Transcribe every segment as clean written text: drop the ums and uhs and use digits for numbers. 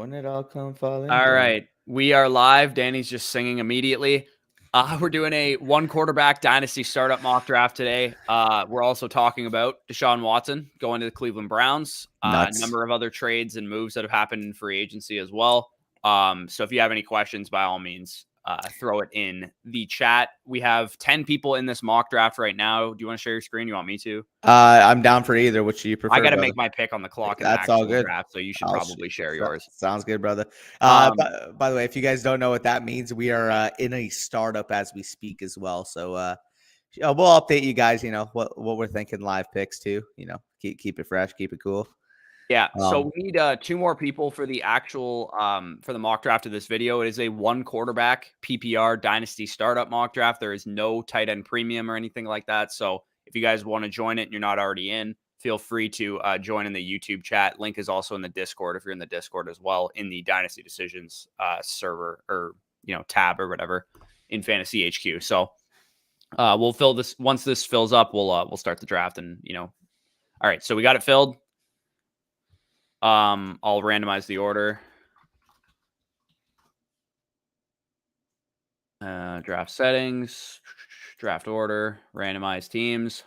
When it all come falling All down. right. We are live. Danny's just singing immediately. We're doing a one quarterback dynasty startup mock draft today. We're also talking about Deshaun Watson going to the Cleveland Browns. A number of other trades and moves that have happened in free agency as well. So if you have any questions, by all means, throw it in the chat. We have 10 people in this mock draft right now. Do you want to share your screen? You want me to? I'm down for either. Which do you prefer? I got to make my pick on the clock. That's all good. Draft, so you should probably share yours. Sounds good, brother. By the way, if you guys don't know what that means, we are in a startup as we speak as well. So we'll update you guys. You know what we're thinking. Live picks too. You know, keep it fresh, keep it cool. Yeah, so we need 2 more people for the actual for the mock draft of this video. It is a one quarterback PPR dynasty startup mock draft. There is no tight end premium or anything like that. So if you guys want to join it and you're not already in, feel free to join in the YouTube chat. Link is also in the Discord if you're in the Discord as well, in the Dynasty Decisions server or tab or whatever in Fantasy HQ. So we'll fill this once this fills up. We'll start the draft and all right. So we got it filled. I'll randomize the order. Draft settings, draft order, randomize teams.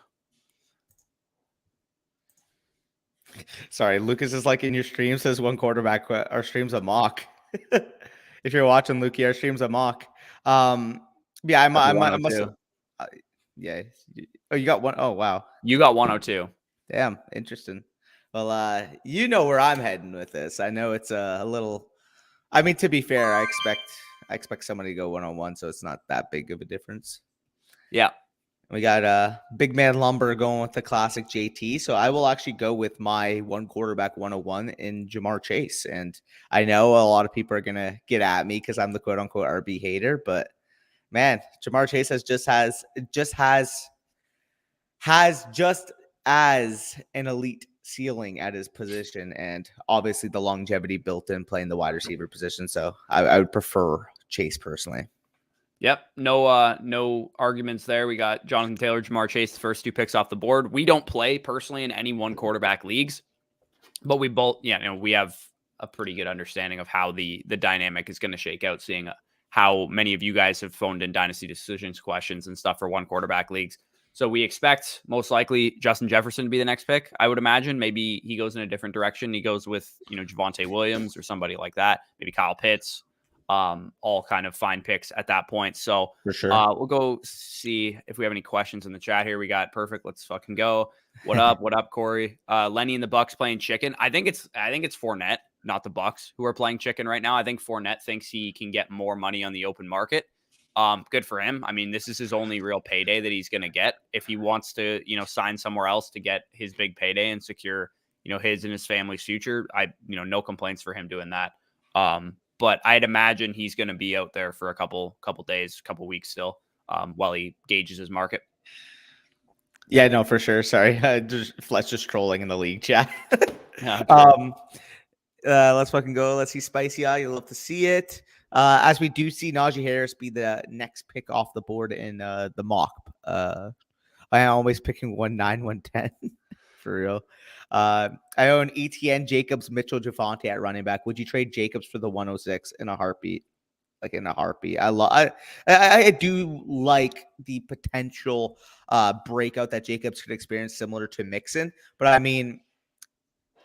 Sorry, Lucas is like in your stream says one quarterback. Our stream's a mock. If you're watching, Lukey, our stream's a mock. Yeah, I must. Yeah. Oh, you got one. Oh, wow. You got 102. Damn, interesting. Well, you know where I'm heading with this. I know it's a little. I mean, to be fair, I expect somebody to go 1-on-1, so it's not that big of a difference. Yeah. We got big man lumber going with the classic JT. So I will actually go with my one quarterback 101 in Jamar Chase. And I know a lot of people are gonna get at me because I'm the quote unquote RB hater, but man, Jamar Chase has just as an elite ceiling at his position, and obviously the longevity built in playing the wide receiver position. So I would prefer Chase personally. Yep. No arguments there. We got Jonathan Taylor, Jamar Chase, the first 2 picks off the board. We don't play personally in any one quarterback leagues, but we both, we have a pretty good understanding of how the dynamic is going to shake out, seeing how many of you guys have phoned in Dynasty Decisions questions and stuff for one quarterback leagues. So we expect most likely Justin Jefferson to be the next pick. I would imagine maybe he goes in a different direction. He goes with, Javonte Williams or somebody like that. Maybe Kyle Pitts. All kind of fine picks at that point. So for sure, we'll go see if we have any questions in the chat here. We got perfect. Let's fucking go. What up? What up, Corey? Lenny and the Bucks playing chicken. I think it's Fournette, not the Bucks, who are playing chicken right now. I think Fournette thinks he can get more money on the open market. Good for him. I mean, this is his only real payday that he's going to get. If he wants to, sign somewhere else to get his big payday and secure, his and his family's future, no complaints for him doing that. But I'd imagine he's going to be out there for a couple days, couple weeks still, while he gauges his market. Yeah, no, for sure. Sorry, Fletch just trolling in the league chat. Let's fucking go. Let's see Spicy Eye. You'll love to see it. As we do see Najee Harris be the next pick off the board in the mock. I am always picking 1-9, 1-10 for real. I own ETN, Jacobs, Mitchell, Javonte at running back. Would you trade Jacobs for the 106 in a heartbeat? Like in a heartbeat. I do like the potential breakout that Jacobs could experience similar to Mixon. But I mean,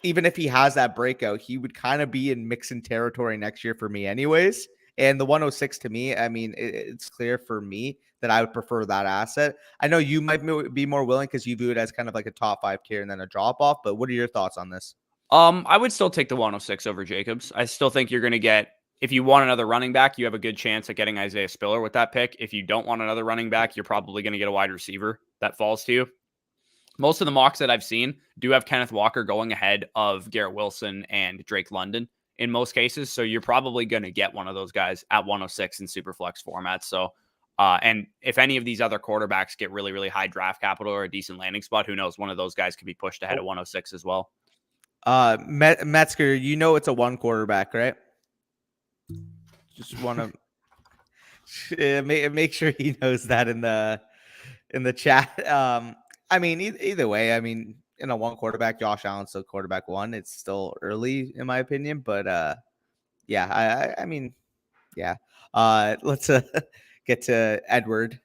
even if he has that breakout, he would kind of be in Mixon territory next year for me anyways. And the 106 to me, I mean, it's clear for me that I would prefer that asset. I know you might be more willing because you view it as kind of like a top 5 tier and then a drop off. But what are your thoughts on this? I would still take the 106 over Jacobs. I still think you're going to get, if you want another running back, you have a good chance at getting Isaiah Spiller with that pick. If you don't want another running back, you're probably going to get a wide receiver that falls to you. Most of the mocks that I've seen do have Kenneth Walker going ahead of Garrett Wilson and Drake London in most cases. So you're probably going to get one of those guys at 106 in superflex format. So, and if any of these other quarterbacks get really, really high draft capital or a decent landing spot, who knows? One of those guys could be pushed ahead at 106 as well. Metzger, it's a one quarterback, right? Just want to make sure he knows that in the chat. I mean, either way, I mean, in a one quarterback, Josh Allen's still quarterback 1. It's still early in my opinion, but Yeah, I mean, yeah. Let's get to Edward.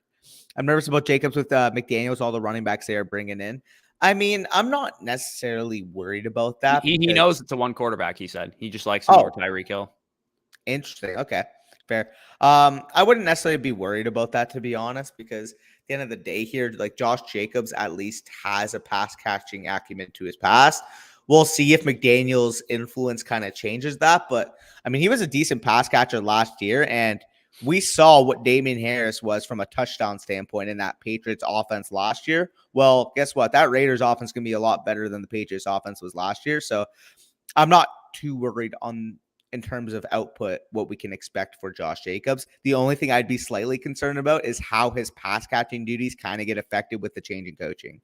I'm nervous about Jacobs with McDaniels, all the running backs they are bringing in. I mean, I'm not necessarily worried about that He because knows it's a one quarterback. He said he just likes him over oh, Tyreek Hill. interesting. Okay, fair. I wouldn't necessarily be worried about that, to be honest, because at the end of the day here, like Josh Jacobs at least has a pass catching acumen to his past. We'll see if McDaniel's influence kind of changes that. But I mean, he was a decent pass catcher last year, and we saw what Damian Harris was from a touchdown standpoint in that Patriots offense last year. Well, guess what? That Raiders offense can be a lot better than the Patriots offense was last year. So I'm not too worried on in terms of output what we can expect for Josh Jacobs. The only thing I'd be slightly concerned about is how his pass catching duties kind of get affected with the change in coaching.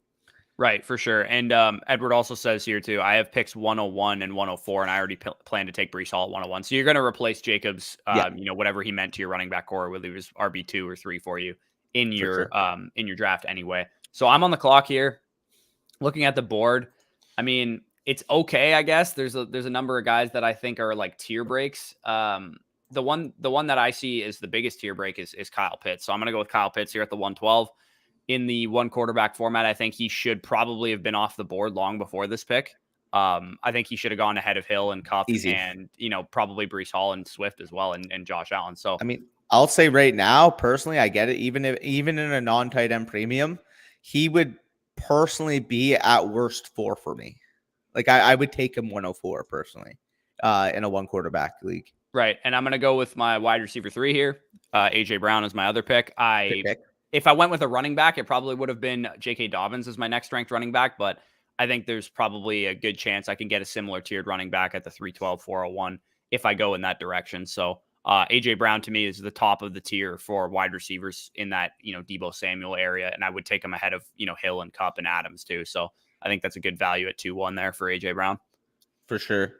Right, for sure. And Edward also says here too, I have picks 101 and 104, and I already plan to take Breece Hall at 101. So you're going to replace Jacobs, Yeah, whatever he meant to your running back core, whether he was RB2 or 3 for you in for your draft anyway. So I'm on the clock here, looking at the board. I mean, it's okay, I guess. There's a number of guys that I think are like tier breaks. The one that I see is the biggest tier break is Kyle Pitts. So I'm going to go with Kyle Pitts here at the 112. In the one quarterback format, I think he should probably have been off the board long before this pick. I think he should have gone ahead of Hill and Kupp Easy. and, probably Breece Hall and Swift as well and Josh Allen. So, I mean, I'll say right now, personally, I get it. Even in a non-tight end premium, he would personally be at worst 4 for me. Like I would take him 104 personally in a one quarterback league. right. And I'm going to go with my wide receiver 3 here. AJ Brown is my other pick. Good pick. If I went with a running back, it probably would have been J.K. Dobbins as my next ranked running back, but I think there's probably a good chance I can get a similar tiered running back at the 312, 401 if I go in that direction. So A.J. Brown to me is the top of the tier for wide receivers in that, Deebo Samuel area, and I would take him ahead of, Hill and Kupp and Adams too. So I think that's a good value at 2-1 there for A.J. Brown. For sure.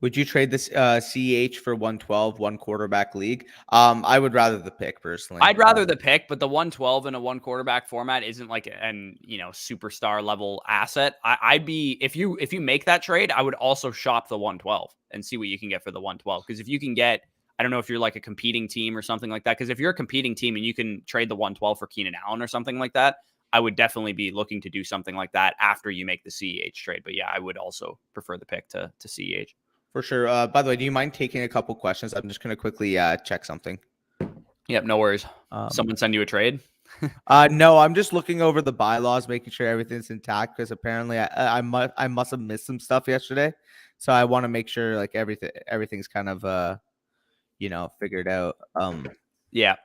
Would you trade this CH for 112, one quarterback league? I would rather the pick personally. I'd rather the pick, but the 112 in a one quarterback format isn't like an superstar level asset. I'd be if you make that trade, I would also shop the 112 and see what you can get for the 112. Because if you can get, I don't know if you're like a competing team or something like that. Because if you're a competing team and you can trade the 112 for Keenan Allen or something like that, I would definitely be looking to do something like that after you make the CEH trade. But yeah, I would also prefer the pick to CEH. For sure. By the way, do you mind taking a couple questions? I'm just going to quickly check something. Yep, no worries. Someone send you a trade? No, I'm just looking over the bylaws, making sure everything's intact because apparently I must have missed some stuff yesterday, so I want to make sure like everything's kind of figured out. Yeah.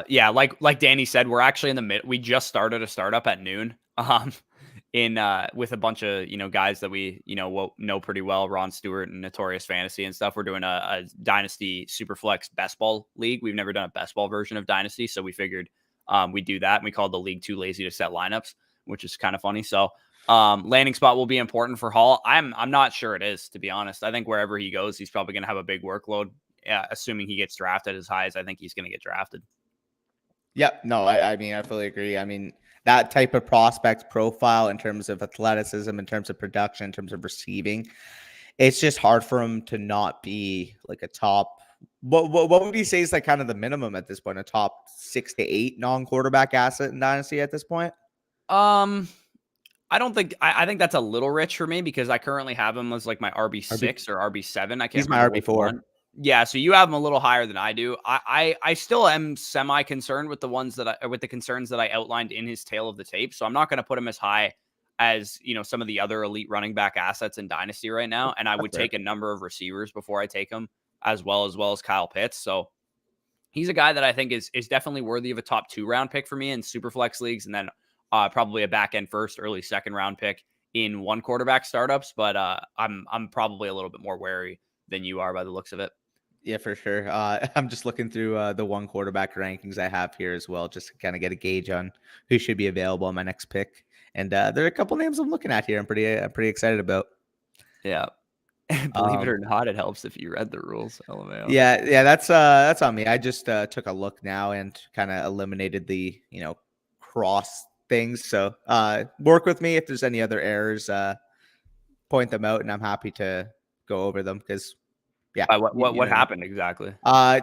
Yeah, like Danny said, we're actually in the mid. We just started a startup at noon. With a bunch of guys that we know pretty well, Ron Stewart and Notorious Fantasy and stuff. We're doing a Dynasty Superflex best ball league. We've never done a best ball version of Dynasty, so we figured we'd do that. And we called the league Too Lazy to Set Lineups, which is kind of funny. So landing spot will be important for Hall. I'm not sure it is, to be honest. I think wherever he goes, he's probably going to have a big workload. Assuming he gets drafted as high as I think he's going to get drafted. Yep. No, I mean, I fully agree. I mean, that type of prospect profile in terms of athleticism, in terms of production, in terms of receiving, it's just hard for him to not be like a top. What would you say is like kind of the minimum at this point? A top 6 to 8 non-quarterback asset in Dynasty at this point? I don't think I think that's a little rich for me because I currently have him as like my RB6 or RB7. I can't. He's my RB4. Yeah, so you have him a little higher than I do. I still am semi concerned with the concerns that I outlined in his tail of the tape. So I'm not going to put him as high as some of the other elite running back assets in Dynasty right now. And I would take a number of receivers before I take him, as well as Kyle Pitts. So he's a guy that I think is definitely worthy of a top 2 round pick for me in Superflex leagues, and then probably a back end first, early second round pick in one quarterback startups. But I'm probably a little bit more wary than you are by the looks of it. Yeah, for sure. I'm just looking through the one quarterback rankings I have here as well, just to kind of get a gauge on who should be available on my next pick. And there are a couple names I'm looking at here. I'm pretty excited about. Yeah, believe it or not, it helps if you read the rules. LMAO. Yeah, that's on me. I just took a look now and kind of eliminated the cross things. So work with me if there's any other errors. Point them out, and I'm happy to go over them because Yeah. What happened exactly?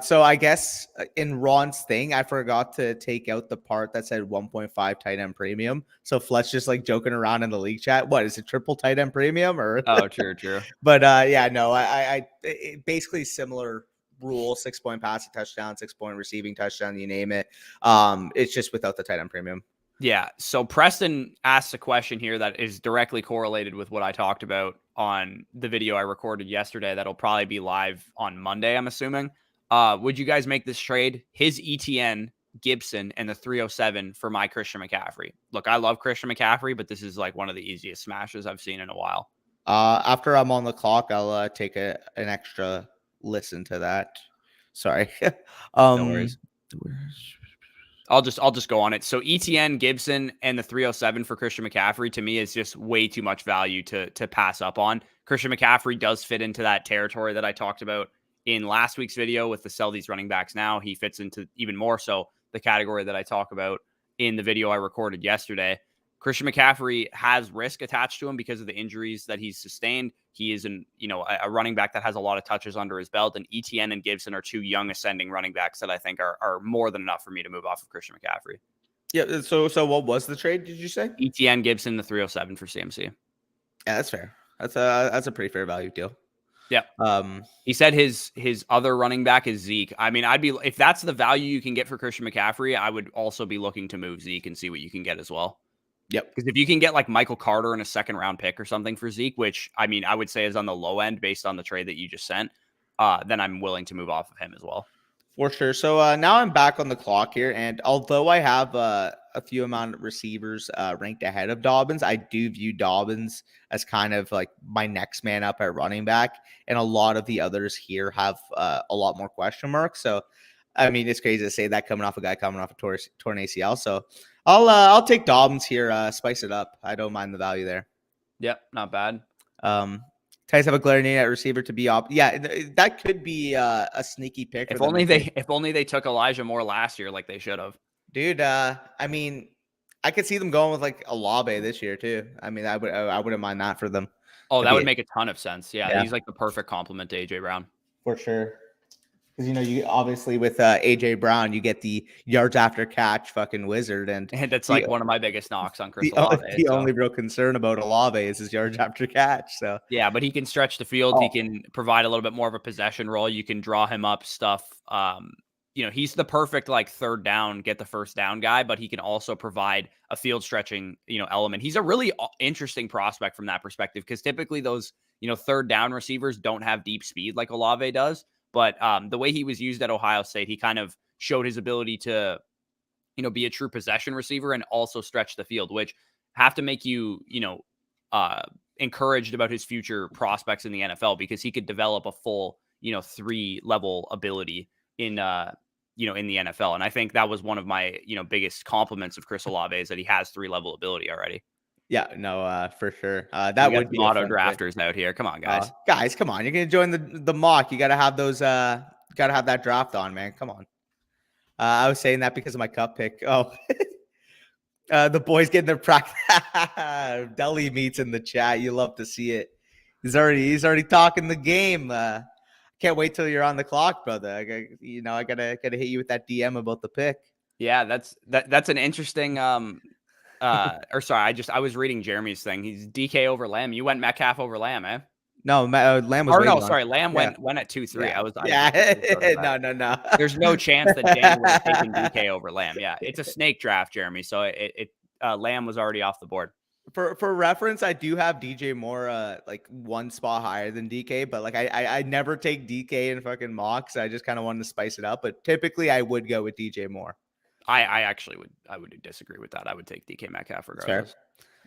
So I guess in Ron's thing, I forgot to take out the part that said 1.5 tight end premium. So Fletch just like joking around in the league chat. What is it? Triple tight end premium or? Oh, true. But yeah, no, basically similar rule: 6-point passing touchdown, 6-point receiving touchdown, you name it. It's just without the tight end premium. Yeah. So Preston asked a question here that is directly correlated with what I talked about on the video I recorded yesterday. That'll probably be live on Monday, I'm assuming. Would you guys make this trade? His ETN, Gibson, and the 307 for my Christian McCaffrey. Look, I love Christian McCaffrey, but this is like one of the easiest smashes I've seen in a while. After I'm on the clock, I'll take an extra listen to that. Sorry. No worries. I'll just go on it. So ETN, Gibson, and the 307 for Christian McCaffrey to me is just way too much value to pass up on. Christian McCaffrey does fit into that territory that I talked about in last week's video with the sell these running backs now. He fits into even more so the category that I talk about in the video I recorded yesterday. Christian McCaffrey has risk attached to him because of the injuries that he's sustained. He is a running back that has a lot of touches under his belt, and ETN and Gibson are two young ascending running backs that I think are more than enough for me to move off of Christian McCaffrey. Yeah. So what was the trade? Did you say ETN, Gibson, the 307 for CMC? Yeah, that's fair. That's a pretty fair value deal. Yeah. He said his other running back is Zeke. I mean, if that's the value you can get for Christian McCaffrey, I would also be looking to move Zeke and see what you can get as well. Yep. Because if you can get like Michael Carter in a second round pick or something for Zeke, which I mean, I would say is on the low end based on the trade that you just sent, then I'm willing to move off of him as well. For sure. So now I'm back on the clock here. And although I have a few amount of receivers ranked ahead of Dobbins, I do view Dobbins as kind of like my next man up at running back. And a lot of the others here have a lot more question marks. So, I mean, it's crazy to say that coming off a guy coming off a torn ACL. So I'll take Dobbins here, spice it up. I don't mind the value there. Yep, not bad. Titans have a glaring need at receiver to be up. Yeah, that could be a sneaky pick. If only they took Elijah Moore last year like they should have. Dude, I mean, I could see them going with like Olave this year too. I mean, I wouldn't mind that for them. Oh, that would make a ton of sense. Yeah, he's like the perfect complement to AJ Brown. For sure. Because you obviously with AJ Brown, you get the yards after catch fucking wizard, and that's like one of my biggest knocks on Chris Olave. The only real concern about Olave is his yards after catch. So yeah, but he can stretch the field. He can provide a little bit more of a possession role. You can draw him up stuff. He's the perfect like third down, get the first down guy, but he can also provide a field stretching element. He's a really interesting prospect from that perspective because typically those third down receivers don't have deep speed like Olave does. But the way he was used at Ohio State, he kind of showed his ability to, be a true possession receiver and also stretch the field, which have to make you, encouraged about his future prospects in the NFL because he could develop a full, 3-level ability in the NFL. And I think that was one of my, biggest compliments of Chris Olave is that he has 3-level ability already. Yeah, no, for sure. That would be auto drafters out here. Come on, guys. Guys, come on. You're gonna join the mock. You gotta have those. Gotta have that draft on, man. Come on. I was saying that because of my cup pick. Oh, the boys getting their practice deli meats in the chat. You love to see it. He's already talking the game. Can't wait till you're on the clock, brother. I gotta hit you with that DM about the pick. Yeah, that's an interesting. I was reading Jeremy's thing. He's DK over Lamb. You went Metcalf over Lamb, eh? No, Lamb was. Lamb went at 2-3. Yeah. No. There's no chance that Dan would have taken DK over Lamb. Yeah, it's a snake draft, Jeremy. So Lamb was already off the board. For reference, I do have DJ Moore like one spot higher than DK, but like I never take DK in fucking mocks. I just kind of wanted to spice it up, but typically I would go with DJ Moore. I would disagree with that. I would take DK Metcalf regardless.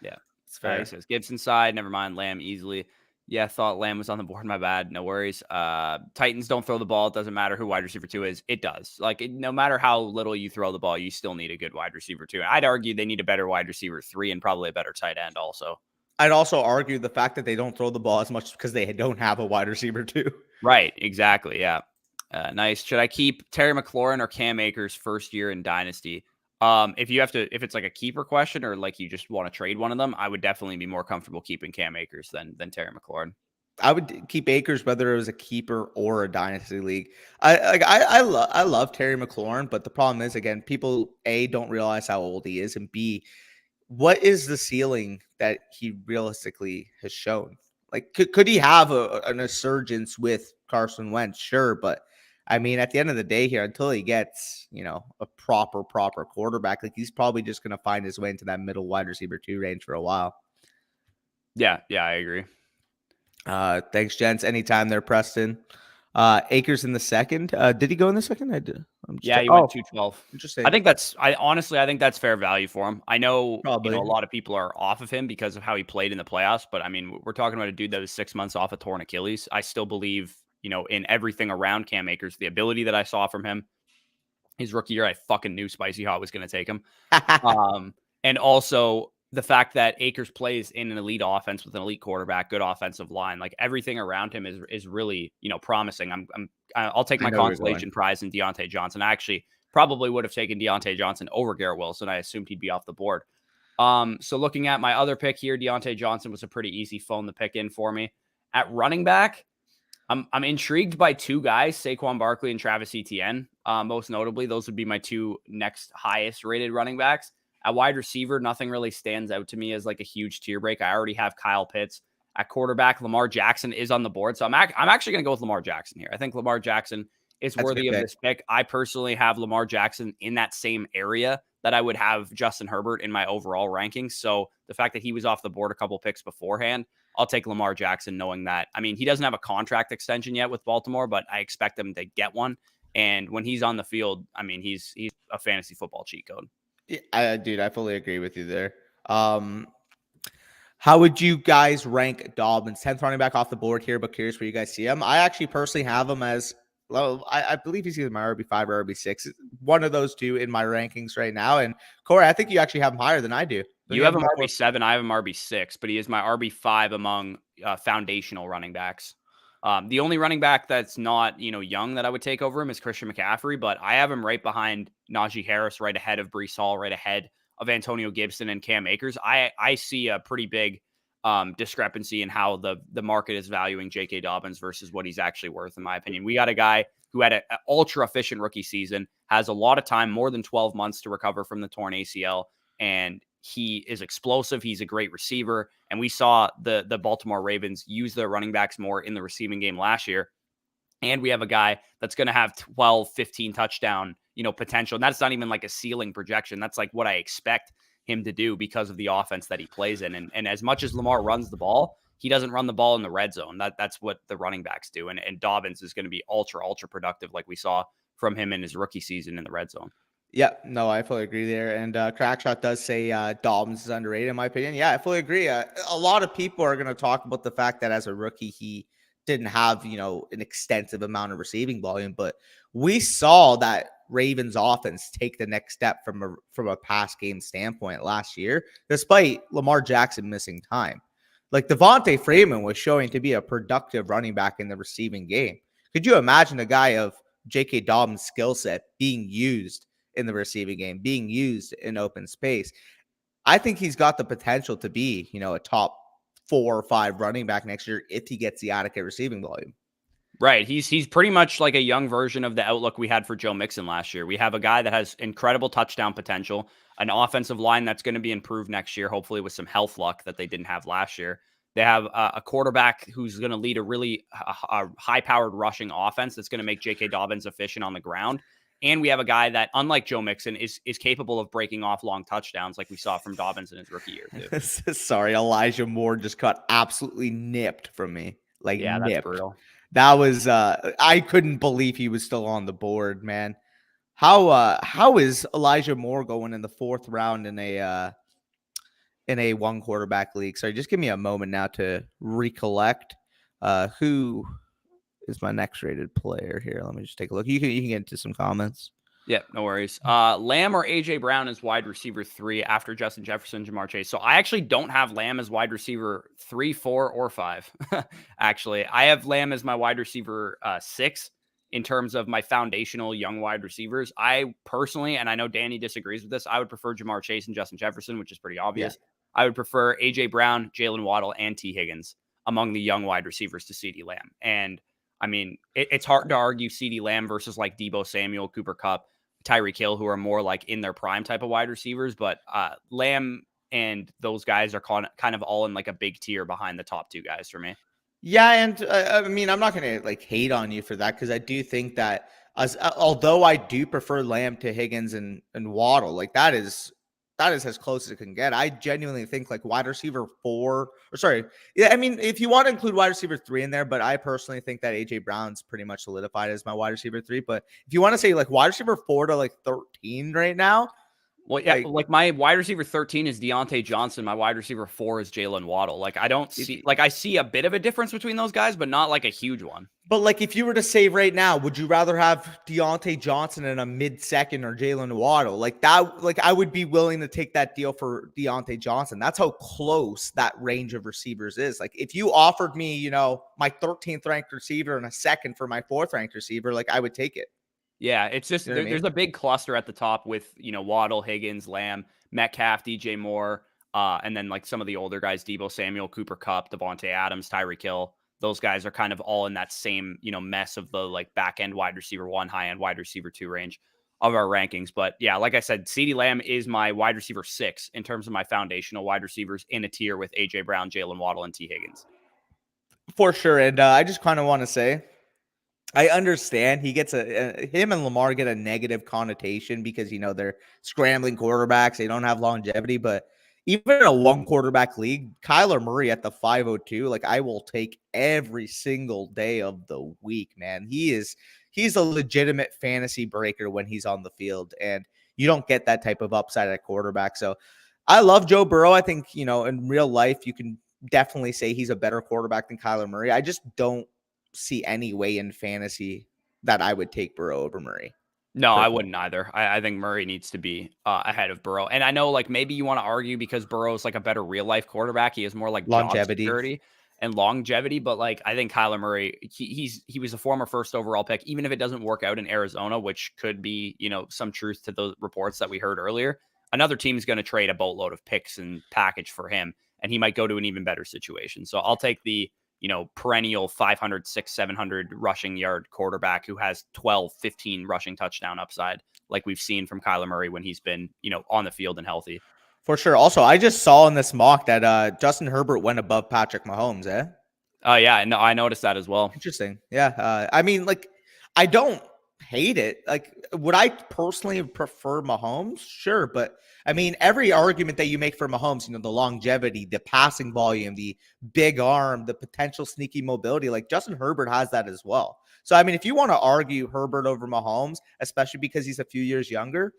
Yeah. It's fair. He says Gibson side, never mind Lamb easily. Yeah, thought Lamb was on the board. My bad. No worries. Titans don't throw the ball. It doesn't matter who wide receiver 2 is. It does. No matter how little you throw the ball, you still need a good wide receiver 2. I'd argue they need a better wide receiver 3 and probably a better tight end also. I'd also argue the fact that they don't throw the ball as much because they don't have a wide receiver 2. Right. Exactly. Yeah. Nice. Should I keep Terry McLaurin or Cam Akers first year in Dynasty? If it's like a keeper question or like you just want to trade one of them, I would definitely be more comfortable keeping Cam Akers than Terry McLaurin. I would keep Akers whether it was a keeper or a dynasty league. I love Terry McLaurin, but the problem is again, people don't realize how old he is, and B, what is the ceiling that he realistically has shown? Like, could he have an resurgence with Carson Wentz? Sure, but I mean, at the end of the day, here until he gets a proper quarterback, like he's probably just going to find his way into that middle wide receiver 2 range for a while. Yeah, I agree. Thanks, gents. Anytime there, Preston. Akers in the second. Did he go in the second? He went 212. Interesting. I think that's fair value for him. I know, Probably. a lot of people are off of him because of how he played in the playoffs, but I mean, we're talking about a dude that was 6 months off a torn Achilles. I still believe, in everything around Cam Akers, the ability that I saw from him. His rookie year, I fucking knew Spicy Hot was going to take him. And also the fact that Akers plays in an elite offense with an elite quarterback, good offensive line, like everything around him is really, promising. I'll take my consolation prize in Deontay Johnson. I actually probably would have taken Deontay Johnson over Garrett Wilson. I assumed he'd be off the board. So looking at my other pick here, Deontay Johnson was a pretty easy phone to pick in for me. At running back, I'm intrigued by two guys, Saquon Barkley and Travis Etienne. Most notably, those would be my two next highest rated running backs. At wide receiver, nothing really stands out to me as like a huge tier break. I already have Kyle Pitts. At quarterback, Lamar Jackson is on the board. So I'm actually going to go with Lamar Jackson here. I think Lamar Jackson is worthy of this pick. I personally have Lamar Jackson in that same area that I would have Justin Herbert in my overall rankings. So the fact that he was off the board a couple picks beforehand, I'll take Lamar Jackson knowing that. I mean, he doesn't have a contract extension yet with Baltimore, but I expect him to get one. And when he's on the field, I mean, he's a fantasy football cheat code. Yeah, dude, I fully agree with you there. How would you guys rank Dobbins? 10th running back off the board here, but curious where you guys see him. I actually personally have him as, well, I believe he's either my RB5 or RB6. One of those two in my rankings right now. And Corey, I think you actually have him higher than I do. You have him RB7. I have him RB6, but he is my RB5 among foundational running backs. The only running back that's not, young that I would take over him is Christian McCaffrey, but I have him right behind Najee Harris, right ahead of Breece Hall, right ahead of Antonio Gibson and Cam Akers. I see a pretty big discrepancy in how the market is valuing J.K. Dobbins versus what he's actually worth, in my opinion. We got a guy who had an ultra efficient rookie season, has a lot of time, more than 12 months to recover from the torn ACL, and he is explosive. He's a great receiver. And we saw the Baltimore Ravens use their running backs more in the receiving game last year. And we have a guy that's going to have 12, 15 touchdown, potential. And that's not even like a ceiling projection. That's like what I expect him to do because of the offense that he plays in. And as much as Lamar runs the ball, he doesn't run the ball in the red zone. That's what the running backs do. And Dobbins is going to be ultra productive like we saw from him in his rookie season in the red zone. Yeah, no, I fully agree there. And Crackshot does say Dobbins is underrated, in my opinion. Yeah, I fully agree. A lot of people are going to talk about the fact that as a rookie, he didn't have, an extensive amount of receiving volume. But we saw that Ravens offense take the next step from a pass game standpoint last year, despite Lamar Jackson missing time. Like Devontae Freeman was showing to be a productive running back in the receiving game. Could you imagine a guy of J.K. Dobbins' skill set being used in the receiving game, being used in open space? I think he's got the potential to be, a top 4 or 5 running back next year if he gets the adequate receiving volume. Right. He's pretty much like a young version of the outlook we had for Joe Mixon last year. We have a guy that has incredible touchdown potential, an offensive line that's going to be improved next year, hopefully with some health luck that they didn't have last year. They have a quarterback who's going to lead a really high-powered rushing offense that's going to make J.K. Dobbins efficient on the ground. And we have a guy that, unlike Joe Mixon, is capable of breaking off long touchdowns like we saw from Dobbins in his rookie year, too. Sorry, Elijah Moore just got absolutely nipped from me. Yeah, nipped. That's brutal. That was I couldn't believe he was still on the board, man. How is Elijah Moore going in the 4th round in a one quarterback league? Sorry, just give me a moment now to recollect who is my next rated player here. Let me just take a look. You can get into some comments. Yeah, no worries. Lamb or AJ Brown is wide receiver 3 after Justin Jefferson, Jamar Chase. So I actually don't have Lamb as wide receiver 3, 4, or 5. Actually, I have Lamb as my wide receiver 6 in terms of my foundational young wide receivers. I personally, and I know Danny disagrees with this, I would prefer Jamar Chase and Justin Jefferson, which is pretty obvious. Yeah. I would prefer AJ Brown, Jalen Waddle, and T. Higgins among the young wide receivers to CeeDee Lamb. And I mean, it's hard to argue CeeDee Lamb versus like Deebo Samuel, Cooper Kupp, Tyreek Hill, who are more like in their prime type of wide receivers. But Lamb and those guys are kind of all in like a big tier behind the top two guys for me. Yeah, and I mean, I'm not going to like hate on you for that because I do think that although I do prefer Lamb to Higgins and Waddle, like that is as close as it can get. I genuinely think like wide receiver 4, or sorry, yeah, I mean, if you want to include wide receiver 3 in there, but I personally think that AJ Brown's pretty much solidified as my wide receiver 3. But if you want to say like wide receiver 4 to like 13 right now. Well, yeah, like my wide receiver 13 is Deontay Johnson. My wide receiver 4 is Jalen Waddle. Like I don't see, like I see a bit of a difference between those guys, but not like a huge one. But like if you were to say right now, would you rather have Deontay Johnson in a mid-second or Jalen Waddle? Like that, like I would be willing to take that deal for Deontay Johnson. That's how close that range of receivers is. Like if you offered me, you know, my 13th ranked receiver and a second for my 4th ranked receiver, like I would take it. Yeah, it's just there's a big cluster at the top with, you know, Waddle, Higgins, Lamb, Metcalf, DJ Moore, and then like some of the older guys, Deebo Samuel, Cooper Kupp, Devontae Adams, Tyreek Hill. Those guys are kind of all in that same, you know, mess of the like back end wide receiver 1, high end wide receiver 2 range of our rankings. But yeah, like I said, CeeDee Lamb is my wide receiver 6 in terms of my foundational wide receivers in a tier with AJ Brown, Jalen Waddle, and T Higgins. For sure. And I just kind of want to say, I understand he gets him and Lamar get a negative connotation because, you know, they're scrambling quarterbacks. They don't have longevity, but even in a 1 quarterback league, Kyler Murray at the 502, like I will take every single day of the week, man. He's a legitimate fantasy breaker when he's on the field, and you don't get that type of upside at quarterback. So I love Joe Burrow. I think, you know, in real life, you can definitely say he's a better quarterback than Kyler Murray. I just don't see any way in fantasy that I would take Burrow over Murray. No, I wouldn't either. I think Murray needs to be ahead of Burrow. And I know like maybe you want to argue because Burrow's like a better real life quarterback. He has more like longevity, job security and longevity. But like I think Kyler Murray, he was a former first overall pick. Even if it doesn't work out in Arizona, which could be, you know, some truth to those reports that we heard earlier, another team is going to trade a boatload of picks and package for him, and he might go to an even better situation. So I'll take the, you know, perennial 500, 600, 700 rushing yard quarterback who has 12, 15 rushing touchdown upside, like we've seen from Kyler Murray when he's been, you know, on the field and healthy. For sure. Also, I just saw in this mock that Justin Herbert went above Patrick Mahomes, eh? Oh, yeah. No, I noticed that as well. Interesting. Yeah. I mean, like, I don't hate it. Like, would I personally prefer Mahomes? Sure. But I mean, every argument that you make for Mahomes, you know, the longevity, the passing volume, the big arm, the potential sneaky mobility, like Justin Herbert has that as well. So, I mean, if you want to argue Herbert over Mahomes, especially because he's a few years younger,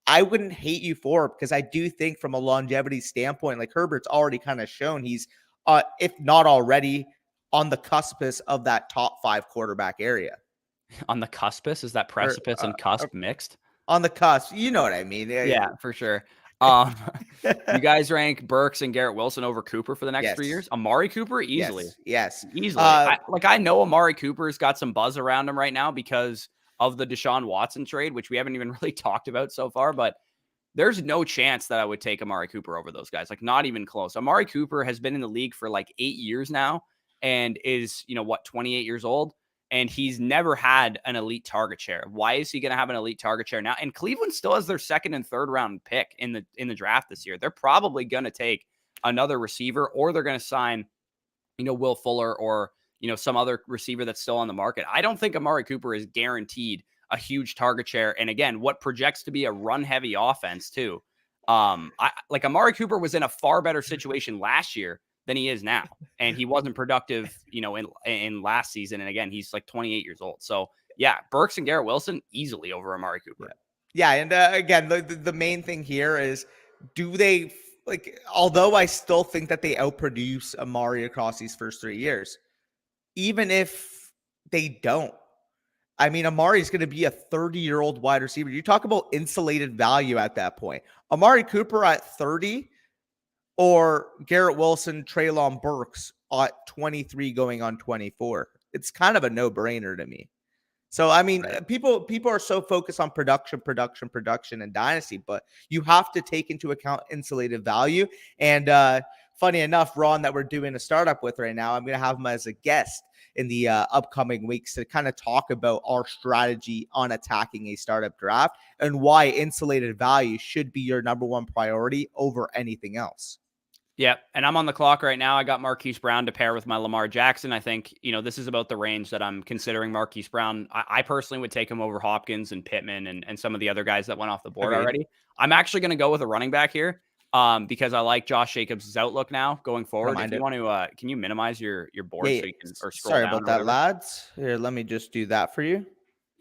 I wouldn't hate you for it because I do think from a longevity standpoint, like Herbert's already kind of shown he's, if not already, on the cuspice of that top 5 quarterback area. On the cuspice? Is that precipice and cusp mixed? On the cusp. You know what I mean. Yeah, for sure. You guys rank Burks and Garrett Wilson over Cooper for the next 3 years? Amari Cooper? Easily. Yes. Easily. I know Amari Cooper's got some buzz around him right now because of the Deshaun Watson trade, which we haven't even really talked about so far, but there's no chance that I would take Amari Cooper over those guys. Like, not even close. Amari Cooper has been in the league for like 8 years now and is, 28 years old. And he's never had an elite target share. Why is he going to have an elite target share now? And Cleveland still has their 2nd and 3rd round pick in the draft this year. They're probably going to take another receiver, or they're going to sign, Will Fuller or, some other receiver that's still on the market. I don't think Amari Cooper is guaranteed a huge target share. And again, what projects to be a run heavy offense too. Amari Cooper was in a far better situation last year than he is now. And he wasn't productive, in last season. And again, he's like 28 years old. So yeah, Burks and Garrett Wilson easily over Amari Cooper. Yeah. And again, the main thing here is, do they although I still think that they outproduce Amari across these first 3 years, even if they don't, I mean, Amari is going to be a 30-year-old wide receiver. You talk about insulated value at that point. Amari Cooper at 30, or Garrett Wilson, Treylon Burks at 23 going on 24. It's kind of a no-brainer to me. So, I mean, right. People are so focused on production, and dynasty, but you have to take into account insulated value. And funny enough, Ron, that we're doing a startup with right now, I'm going to have him as a guest in the upcoming weeks to kind of talk about our strategy on attacking a startup draft and why insulated value should be your number one priority over anything else. Yeah, and I'm on the clock right now. I got Marquise Brown to pair with my Lamar Jackson. I think, this is about the range that I'm considering Marquise Brown. I personally would take him over Hopkins and Pittman and some of the other guys that went off the board already. I'm actually going to go with a running back here because I like Josh Jacobs' outlook now going forward. If you want to, can you minimize your board so you can, or scroll sorry down about that, lads. Here, let me just do that for you.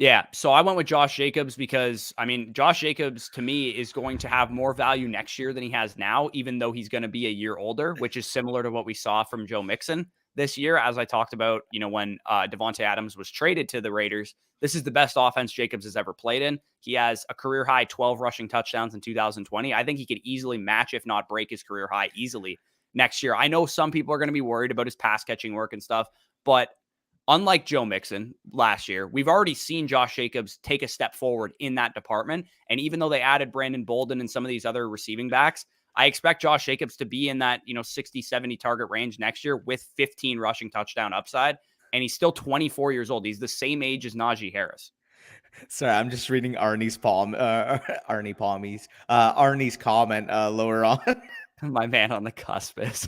Yeah, so I went with Josh Jacobs because, Josh Jacobs, to me, is going to have more value next year than he has now, even though he's going to be a year older, which is similar to what we saw from Joe Mixon this year. As I talked about, when Devontae Adams was traded to the Raiders, this is the best offense Jacobs has ever played in. He has a career-high 12 rushing touchdowns in 2020. I think he could easily match, if not break, his career high easily next year. I know some people are going to be worried about his pass-catching work and stuff, but unlike Joe Mixon last year, we've already seen Josh Jacobs take a step forward in that department. And even though they added Brandon Bolden and some of these other receiving backs, I expect Josh Jacobs to be in that, 60, 70 target range next year with 15 rushing touchdown upside. And he's still 24 years old. He's the same age as Najee Harris. Sorry, I'm just reading Arnie's comment lower on. My man on the cusp is.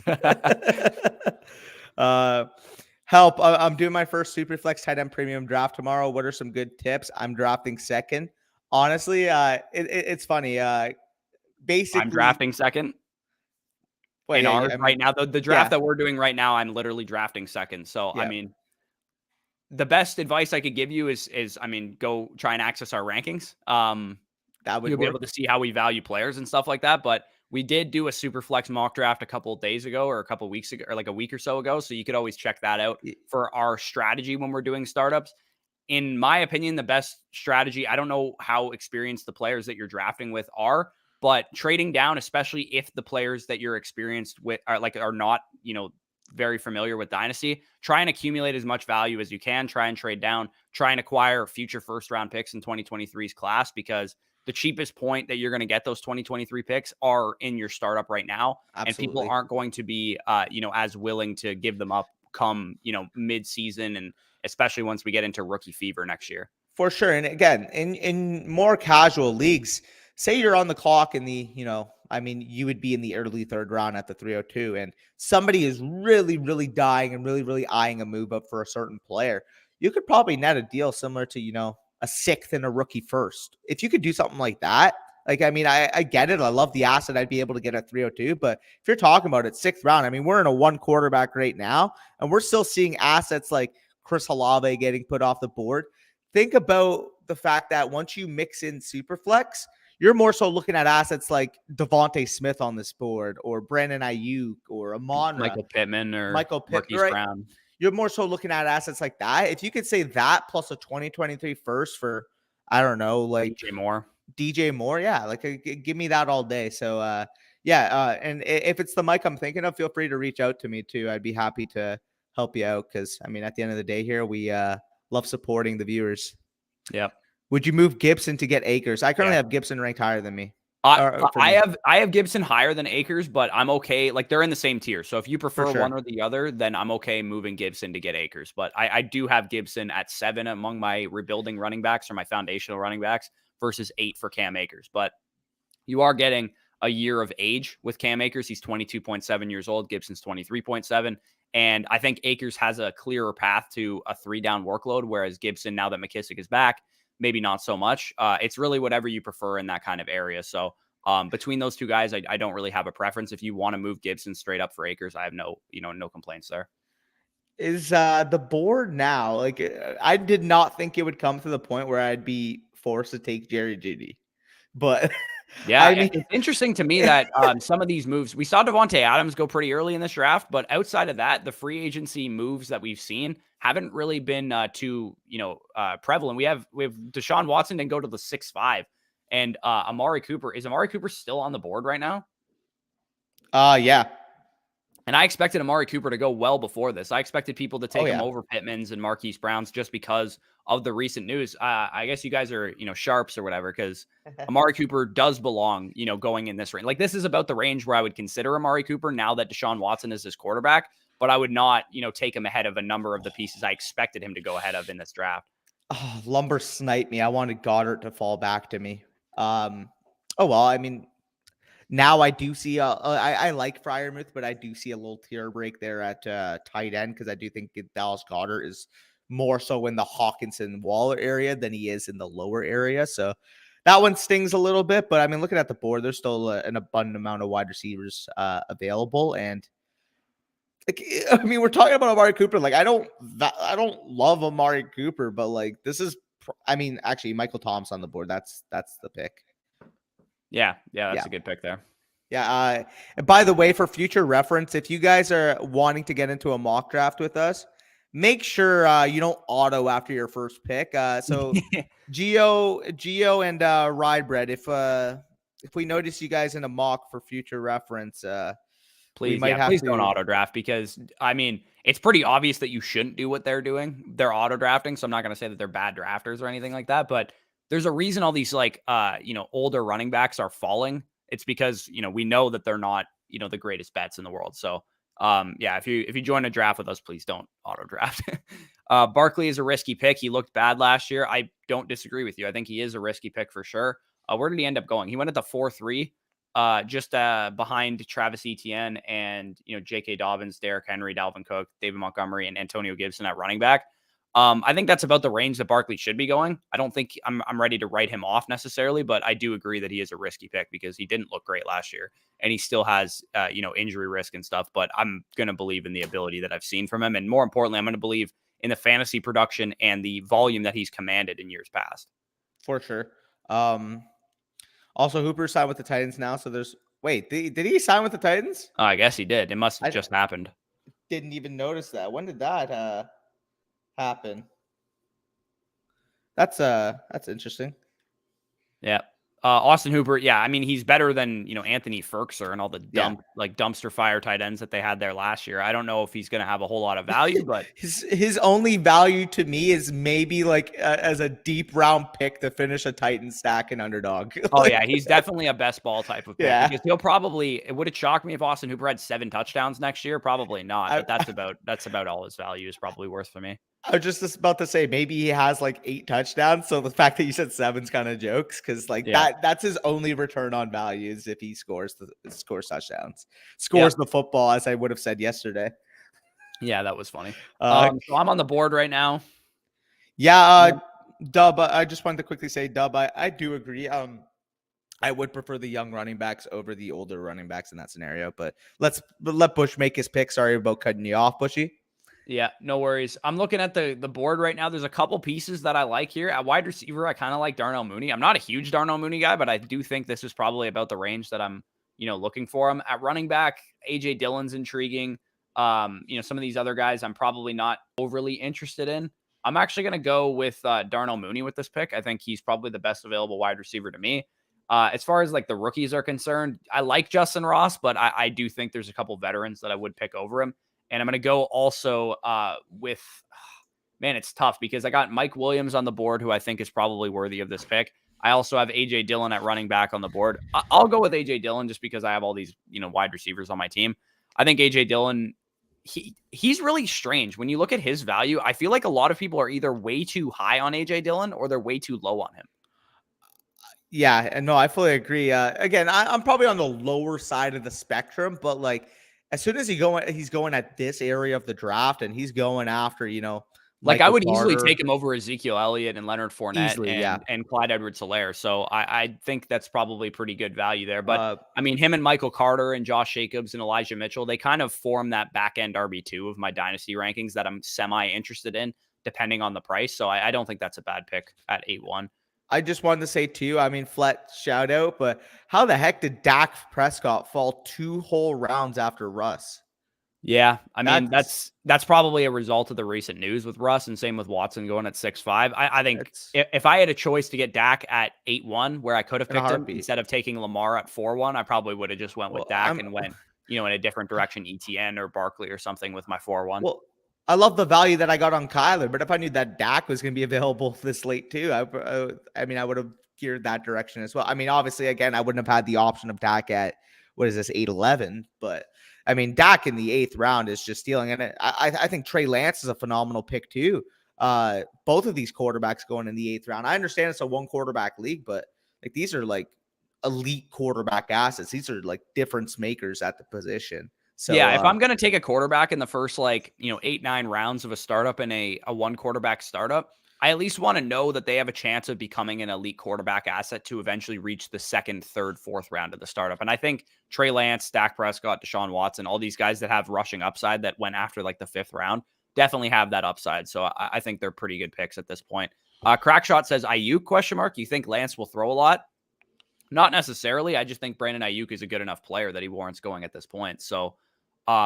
Help. I'm doing my first Superflex tight end premium draft tomorrow. What are some good tips? I'm drafting second. Honestly, it's funny. Basically, I'm drafting second. Wait, right now, the draft that we're doing right now, I'm literally drafting second. So, the best advice I could give you is go try and access our rankings. You'll be able to see how we value players and stuff like that. But we did do a Superflex mock draft a couple of days ago or a couple of weeks ago or like a week or so ago. So you could always check that out for our strategy when we're doing startups. In my opinion, the best strategy, I don't know how experienced the players that you're drafting with are, but trading down, especially if the players that you're experienced with are not, very familiar with Dynasty, try and accumulate as much value as you can, try and trade down, try and acquire future first round picks in 2023's class, because the cheapest point that you're going to get those 2023 picks are in your startup right now. Absolutely. And people aren't going to be, as willing to give them up come, mid-season, and especially once we get into rookie fever next year. For sure. And again, in more casual leagues, say you're on the clock in the, you would be in the early third round at the 302, and somebody is really, really dying and really, really eyeing a move up for a certain player. You could probably net a deal similar to, a sixth and a rookie first. If you could do something like that, I get it. I love the asset I'd be able to get at 302, but if you're talking about it, sixth round, we're in a one quarterback right now, and we're still seeing assets like Chris Olave getting put off the board. Think about the fact that once you mix in Superflex, you're more so looking at assets like Devontae Smith on this board, or Brandon Ayuk, or Michael Pittman, or Marquise Brown. You're more so looking at assets like that. If you could say that plus a 2023 first for, I don't know, like DJ Moore, yeah, give me that all day. So, and if it's the Mike I'm thinking of, feel free to reach out to me too. I'd be happy to help you out because, at the end of the day here, we love supporting the viewers. Yep. Would you move Gibson to get Akers? I currently have Gibson ranked higher than me. I have Gibson higher than Akers, but I'm okay. Like, they're in the same tier. So if you prefer one or the other, then I'm okay moving Gibson to get Akers. But I do have Gibson at 7 among my rebuilding running backs or my foundational running backs versus 8 for Cam Akers. But you are getting a year of age with Cam Akers. He's 22.7 years old. Gibson's 23.7. And I think Akers has a clearer path to a 3-down workload, whereas Gibson, now that McKissick is back, maybe not so much. It's really whatever you prefer in that kind of area. So between those two guys, I don't really have a preference. If you want to move Gibson straight up for Akers, I have no complaints there. Is the board now, I did not think it would come to the point where I'd be forced to take Jerry Jeudy, but yeah, it's interesting to me that some of these moves, we saw Devontae Adams go pretty early in this draft, but outside of that, the free agency moves that we've seen haven't really been too prevalent. We have Deshaun Watson didn't go to the 6'5", and Amari Cooper. Is Amari Cooper still on the board right now? Yeah. And I expected Amari Cooper to go well before this. I expected people to take Oh him yeah. over Pittman's and Marquise Brown's just because of the recent news. I guess you guys are, sharps or whatever, because Amari Cooper does belong, going in this range. Like, this is about the range where I would consider Amari Cooper now that Deshaun Watson is his quarterback, but I would not, take him ahead of a number of the pieces I expected him to go ahead of in this draft. Oh, Lumber sniped me. I wanted Goddard to fall back to me. Oh well, I mean, now I do see I like Freiermuth, but I do see a little tier break there at tight end because I do think Dallas Goddard is more so in the Hawkinson Waller area than he is in the lower area. So that one stings a little bit. But I mean, looking at the board, there's still an abundant amount of wide receivers available, and like, I mean, we're talking about Amari Cooper. Like, I don't love Amari Cooper, but like, this is, I mean, actually, Michael Thomas on the board. That's the pick. Yeah, that's a good pick there. Yeah. And by the way, for future reference, if you guys are wanting to get into a mock draft with us, make sure you don't auto after your first pick. So Geo and Ride Bread, if we notice you guys in a mock for future reference, please don't auto draft, because I mean, it's pretty obvious that you shouldn't do what they're doing. They're auto drafting, so I'm not going to say that they're bad drafters or anything like that, but there's a reason all these like older running backs are falling. It's because we know that they're not the greatest bets in the world. So if you join a draft with us, please don't auto draft. Barkley is a risky pick. He looked bad last year. I don't disagree with you. I think he is a risky pick for sure. Where did he end up going? He went at the 4-3. Just behind Travis Etienne and J.K. Dobbins, Derrick Henry, Dalvin Cook, David Montgomery, and Antonio Gibson at running back. I think that's about the range that Barkley should be going. I don't think I'm ready to write him off necessarily, but I do agree that he is a risky pick because he didn't look great last year, and he still has injury risk and stuff. But I'm gonna believe in the ability that I've seen from him, and more importantly, I'm gonna believe in the fantasy production and the volume that he's commanded in years past. For sure. Also, Hooper signed with the Titans now. So did he sign with the Titans? I guess he did. It must have just happened. Didn't even notice that. When did that happen? That's interesting. Yeah. Austin Hooper, yeah, I mean, he's better than, Anthony Ferkser and all the dumpster fire tight ends that they had there last year. I don't know if he's going to have a whole lot of value, but his only value to me is maybe like as a deep round pick to finish a Titan stack and underdog. Oh yeah, he's definitely a best ball type of pick. Yeah. Because it would have shocked me if Austin Hooper had 7 touchdowns next year. Probably not, but that's about all his value is probably worth for me. I was just about to say maybe he has like 8 touchdowns. So the fact that you said 7's kind of jokes because that's his only return on value is if he scores touchdowns, the football, as I would have said yesterday. Yeah, that was funny. So I'm on the board right now. Yeah, Dub. I just wanted to quickly say, Dub. I do agree. I would prefer the young running backs over the older running backs in that scenario. But let Bush make his pick. Sorry about cutting you off, Bushy. Yeah, no worries. I'm looking at the board right now. There's a couple pieces that I like here. At wide receiver, I kind of like Darnell Mooney. I'm not a huge Darnell Mooney guy, but I do think this is probably about the range that I'm, looking for him. At running back, A.J. Dillon's intriguing. Some of these other guys I'm probably not overly interested in. I'm actually going to go with Darnell Mooney with this pick. I think he's probably the best available wide receiver to me. As far as like the rookies are concerned, I like Justin Ross, but I do think there's a couple veterans that I would pick over him. And I'm going to go also with, man, it's tough because I got Mike Williams on the board, who I think is probably worthy of this pick. I also have A.J. Dillon at running back on the board. I'll go with A.J. Dillon just because I have all these, wide receivers on my team. I think A.J. Dillon, he's really strange. When you look at his value, I feel like a lot of people are either way too high on A.J. Dillon or they're way too low on him. Yeah, and no, I fully agree. Again, I'm probably on the lower side of the spectrum, but like, as soon as he's going at this area of the draft, and he's going after, like I would easily take him over Ezekiel Elliott and Leonard Fournette and Clyde Edwards-Helaire. So I think that's probably pretty good value there. But I mean, him and Michael Carter and Josh Jacobs and Elijah Mitchell, they kind of form that back end RB2 of my dynasty rankings that I'm semi interested in, depending on the price. So I don't think that's a bad pick at 8-1. I just wanted to say too, I mean, Flet shout out, but how the heck did Dak Prescott fall 2 whole rounds after Russ? Yeah, I mean, that's probably a result of the recent news with Russ, and same with Watson going at 6'5". I think if I had a choice to get Dak at 8-1, where I could have picked him instead of taking Lamar at 4-1, I probably would have just went with Dak and went in a different direction, ETN or Barkley or something with my 4-1. Well, I love the value that I got on Kyler, but if I knew that Dak was going to be available this late too, I mean, I would have geared that direction as well. I mean, obviously, again, I wouldn't have had the option of Dak at, what is this, 8-11, but I mean, Dak in the 8th round is just stealing. And I think Trey Lance is a phenomenal pick too. Both of these quarterbacks going in the 8th round. I understand it's a 1 quarterback league, but like these are like elite quarterback assets. These are like difference makers at the position. So yeah, if I'm going to take a quarterback in the first 8-9 rounds of a startup in a 1 quarterback startup, I at least want to know that they have a chance of becoming an elite quarterback asset to eventually reach the 2nd, 3rd, 4th round of the startup. And I think Trey Lance, Dak Prescott, Deshaun Watson, all these guys that have rushing upside that went after like the 5th round definitely have that upside. So I think they're pretty good picks at this point. Crackshot says Ayuk ? You think Lance will throw a lot? Not necessarily. I just think Brandon Ayuk is a good enough player that he warrants going at this point. So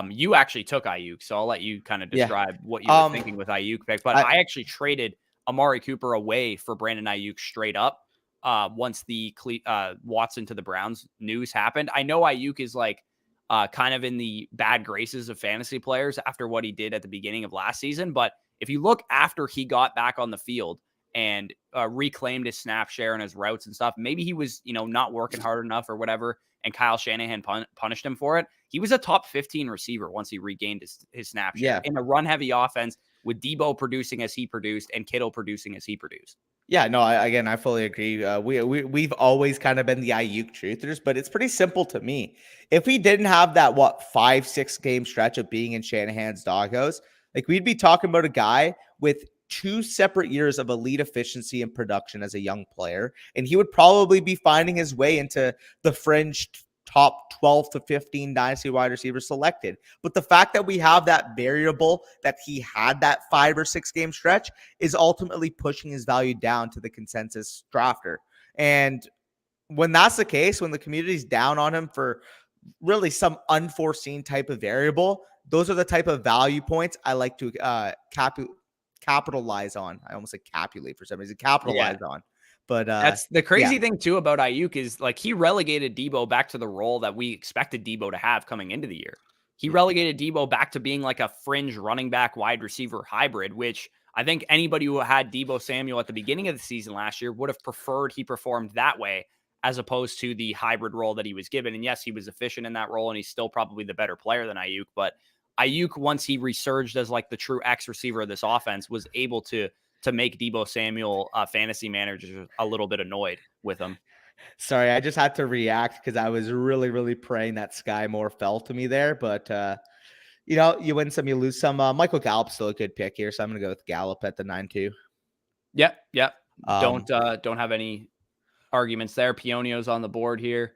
you actually took Ayuk, so I'll let you kind of describe what you were thinking with Ayuk pick. But I actually traded Amari Cooper away for Brandon Ayuk straight up once the Watson to the Browns news happened. I know Ayuk is like kind of in the bad graces of fantasy players after what he did at the beginning of last season. But if you look after he got back on the field and reclaimed his snap share and his routes and stuff, maybe he was, not working hard enough or whatever, and Kyle Shanahan punished him for it. He was a top 15 receiver once he regained his snap share in a run-heavy offense with Debo producing as he produced and Kittle producing as he produced. Yeah, no, I fully agree. We've always kind of been the Ayuk truthers, but it's pretty simple to me. If we didn't have that, 5-6 game stretch of being in Shanahan's doghouse, like we'd be talking about a guy with 2 separate years of elite efficiency and production as a young player, and he would probably be finding his way into the fringe top 12 to 15 dynasty wide receivers selected. But the fact that we have that variable that he had that 5 or 6 game stretch is ultimately pushing his value down to the consensus drafter. And when that's the case, when the community's down on him for really some unforeseen type of variable, those are the type of value points I like to capitalize on. I almost said capulate for some reason. Capitalize on. But that's the crazy thing too about Ayuk is like he relegated Debo back to the role that we expected Debo to have coming into the year. He relegated Debo back to being like a fringe running back wide receiver hybrid, which I think anybody who had Debo Samuel at the beginning of the season last year would have preferred he performed that way as opposed to the hybrid role that he was given. And yes, he was efficient in that role and he's still probably the better player than Ayuk, but Ayuk, once he resurged as like the true X receiver of this offense, was able to make Debo Samuel fantasy managers a little bit annoyed with him. Sorry, I just had to react because I was really, really praying that Sky Moore fell to me there. But, you win some, you lose some. Michael Gallup's still a good pick here, so I'm going to go with Gallup at the 9-2. Yep. Don't have any arguments there. Pionio's on the board here.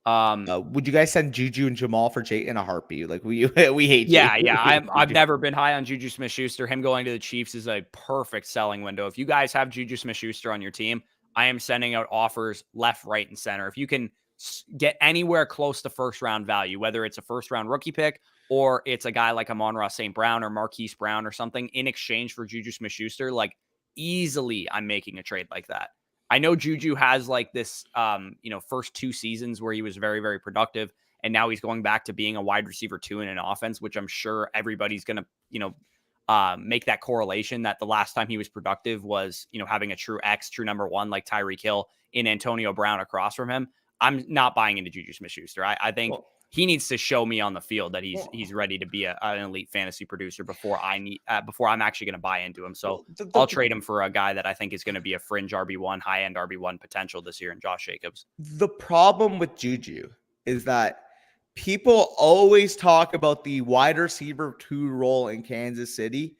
Would you guys send Juju and Jamal for Jay in a heartbeat? Like we hate. Yeah. I've never been high on Juju Smith-Schuster. Him going to the Chiefs is a perfect selling window. If you guys have Juju Smith-Schuster on your team, I am sending out offers left, right, and center. If you can get anywhere close to first round value, whether it's a first round rookie pick or it's a guy like Amon-Ra St. Brown or Marquise Brown or something in exchange for Juju Smith-Schuster, like easily I'm making a trade like that. I know Juju has like this, first 2 seasons where he was very, very productive. And now he's going back to being a wide receiver 2 in an offense, which I'm sure everybody's going to, make that correlation that the last time he was productive was, having a true X, true number 1, like Tyreek Hill in Antonio Brown across from him. I'm not buying into Juju Smith-Schuster. I think he needs to show me on the field that he's ready to be an elite fantasy producer before I'm actually going to buy into him. So I'll trade him for a guy that I think is going to be a fringe RB1, high end RB1 potential this year in Josh Jacobs. The problem with Juju is that people always talk about the wide receiver 2 role in Kansas City.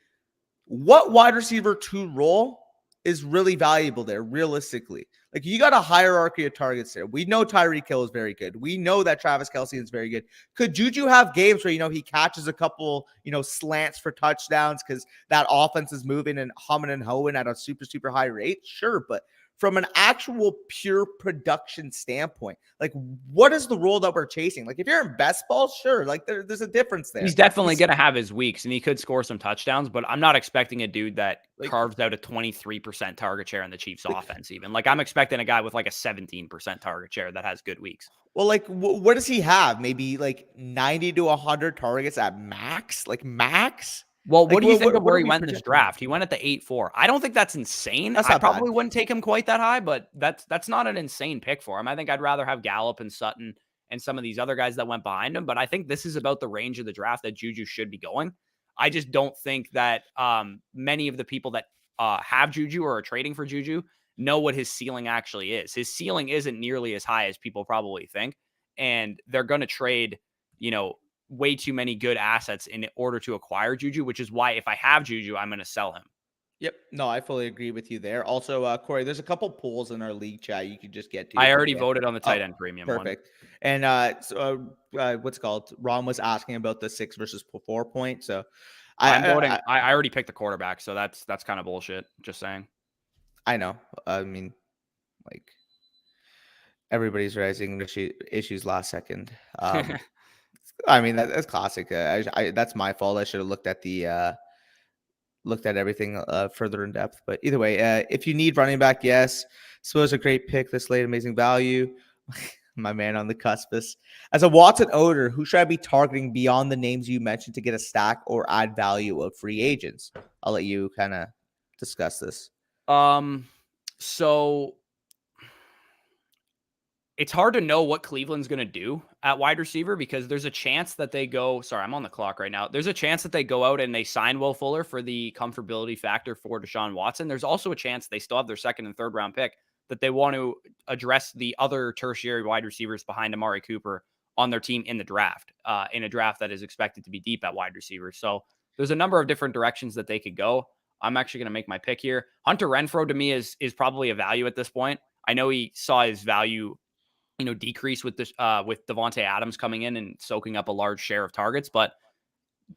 What wide receiver 2 role is really valuable there, realistically? Like, you got a hierarchy of targets there. We know Tyreek Hill is very good. We know that Travis Kelce is very good. Could Juju have games where, he catches a couple, slants for touchdowns because that offense is moving and humming and hoeing at a super, super high rate? Sure. But from an actual pure production standpoint. Like, what is the role that we're chasing? Like, if you're in best ball, sure, like there's a difference there. He's definitely going to have his weeks, and he could score some touchdowns, but I'm not expecting a dude that carves out a 23% target share in the Chiefs offense even. Like, I'm expecting a guy with like a 17% target share that has good weeks. Well, like, what does he have? Maybe like 90 to 100 targets at max? Like, max? Well, Like, what do you think of where he we went in this projecting? draft? He went at the 8-4. I don't think that's insane. That's I not bad. probably wouldn't take him quite that high, but that's not an insane pick for him. I think I'd rather have Gallup and Sutton and some of these other guys that went behind him. But I think this is about the range of the draft that Juju should be going. I just don't think that many of the people that have Juju or are trading for Juju know what his ceiling actually is. His ceiling isn't nearly as high as people probably think. And they're going to trade, way too many good assets in order to acquire Juju, which is why if I have Juju, I'm going to sell him. Yep. No, I fully agree with you there. Also, Corey, there's a couple polls in our league chat you could just get to. I already voted on the tight end premium perfect. one. And what's it called? Ron was asking about the 6 versus 4 point. So I'm voting. I already picked the quarterback, so that's kind of bullshit. Just saying. I know. I mean, like, everybody's raising issues last second. I mean, that's classic. That's my fault. I should have looked at everything further in depth. But either way, if you need running back, yes, suppose a great pick this late, amazing value. My man on the cuspus. As a Watson owner, who should I be targeting beyond the names you mentioned to get a stack or add value of free agents? I'll let you kind of discuss this. So it's hard to know what Cleveland's going to do at wide receiver because there's a chance that they go. Sorry, I'm on the clock right now. There's a chance that they go out and they sign Will Fuller for the comfortability factor for Deshaun Watson. There's also a chance they still have their second and third round pick that they want to address the other tertiary wide receivers behind Amari Cooper on their team in the draft, in a draft that is expected to be deep at wide receiver. So there's a number of different directions that they could go. I'm actually going to make my pick here. Hunter Renfrow to me is probably a value at this point. I know he saw his value decrease with this, with Devontae Adams coming in and soaking up a large share of targets. But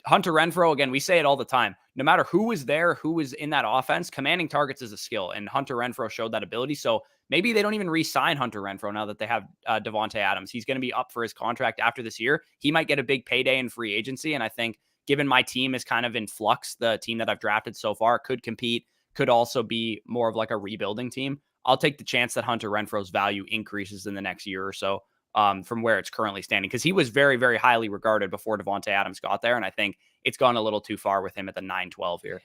Hunter Renfrow, again, we say it all the time, no matter who is there, who is in that offense, commanding targets is a skill. And Hunter Renfrow showed that ability. So maybe they don't even re-sign Hunter Renfrow now that they have Devontae Adams. He's going to be up for his contract after this year. He might get a big payday in free agency. And I think given my team is kind of in flux, the team that I've drafted so far could compete, could also be more of like a rebuilding team. I'll take the chance that Hunter Renfrow's value increases in the next year or so from where it's currently standing, because he was very, very highly regarded before Devontae Adams got there. And I think it's gone a little too far with him at the 9-12 here.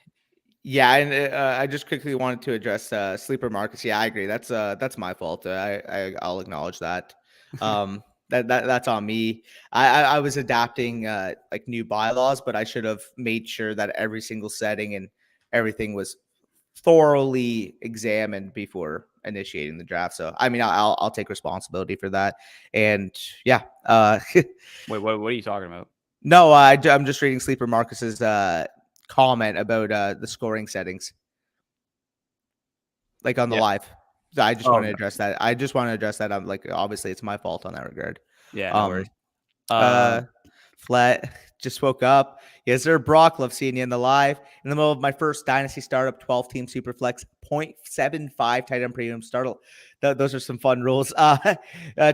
Yeah, and I just quickly wanted to address sleeper markets. Yeah, I agree. That's my fault. I'll acknowledge that. That's on me. I was adapting like new bylaws, but I should have made sure that every single setting and everything was thoroughly examined before initiating the draft. So I mean, I'll take responsibility for that. And yeah, wait, what are you talking about? No, I'm just reading Sleeper Marcus's comment about the scoring settings, like on the live. So I just want to address that. I'm like, obviously it's my fault on that regard. Yeah, no worries. Flat just woke up. Yes, sir. Brock, love seeing you in the live. In the middle of my first dynasty startup, 12-team superflex, 0.75 tight end premium startup. Those are some fun rules.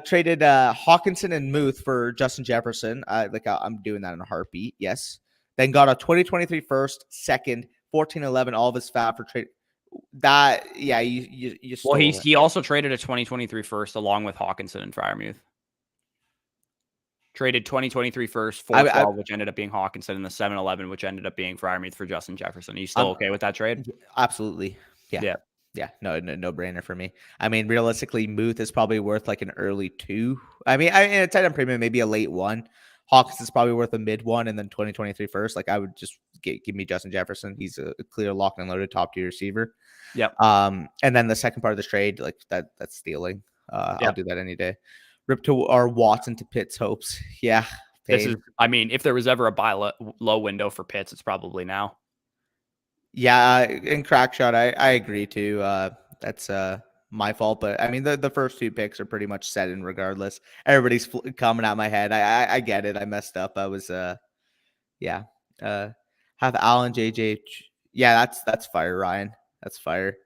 Traded Hawkinson and Muth for Justin Jefferson. I'm doing that in a heartbeat. Yes. Then got a 2023 first, second, 14-11, all of his fab for trade. That, yeah, you well, he also traded a 2023 first along with Hawkinson and Freiermuth. Traded 2023 first, 4-12, which ended up being Hawkinson, and the 7-11, which ended up being Freiermuth for Justin Jefferson. Are you still okay with that trade? Absolutely. Yeah. No brainer for me. I mean, realistically, Muth is probably worth like an early 2. I mean, a tight end premium, maybe a late 1. Hawkins is probably worth a mid 1, and then 2023 first. Like, I would just give me Justin Jefferson. He's a clear locked and loaded top tier receiver. Yep. And then the second part of the trade, like that's stealing. I'll do that any day. Rip to our Watson to Pitts hopes. Yeah. I mean, if there was ever a buy low window for Pitts, it's probably now. Yeah, in crack shot, I agree too. That's my fault, but I mean the first 2 picks are pretty much set in regardless. Everybody's coming at my head. I get it. I messed up. I was have Allen JJ. Yeah, that's fire, Ryan. That's fire.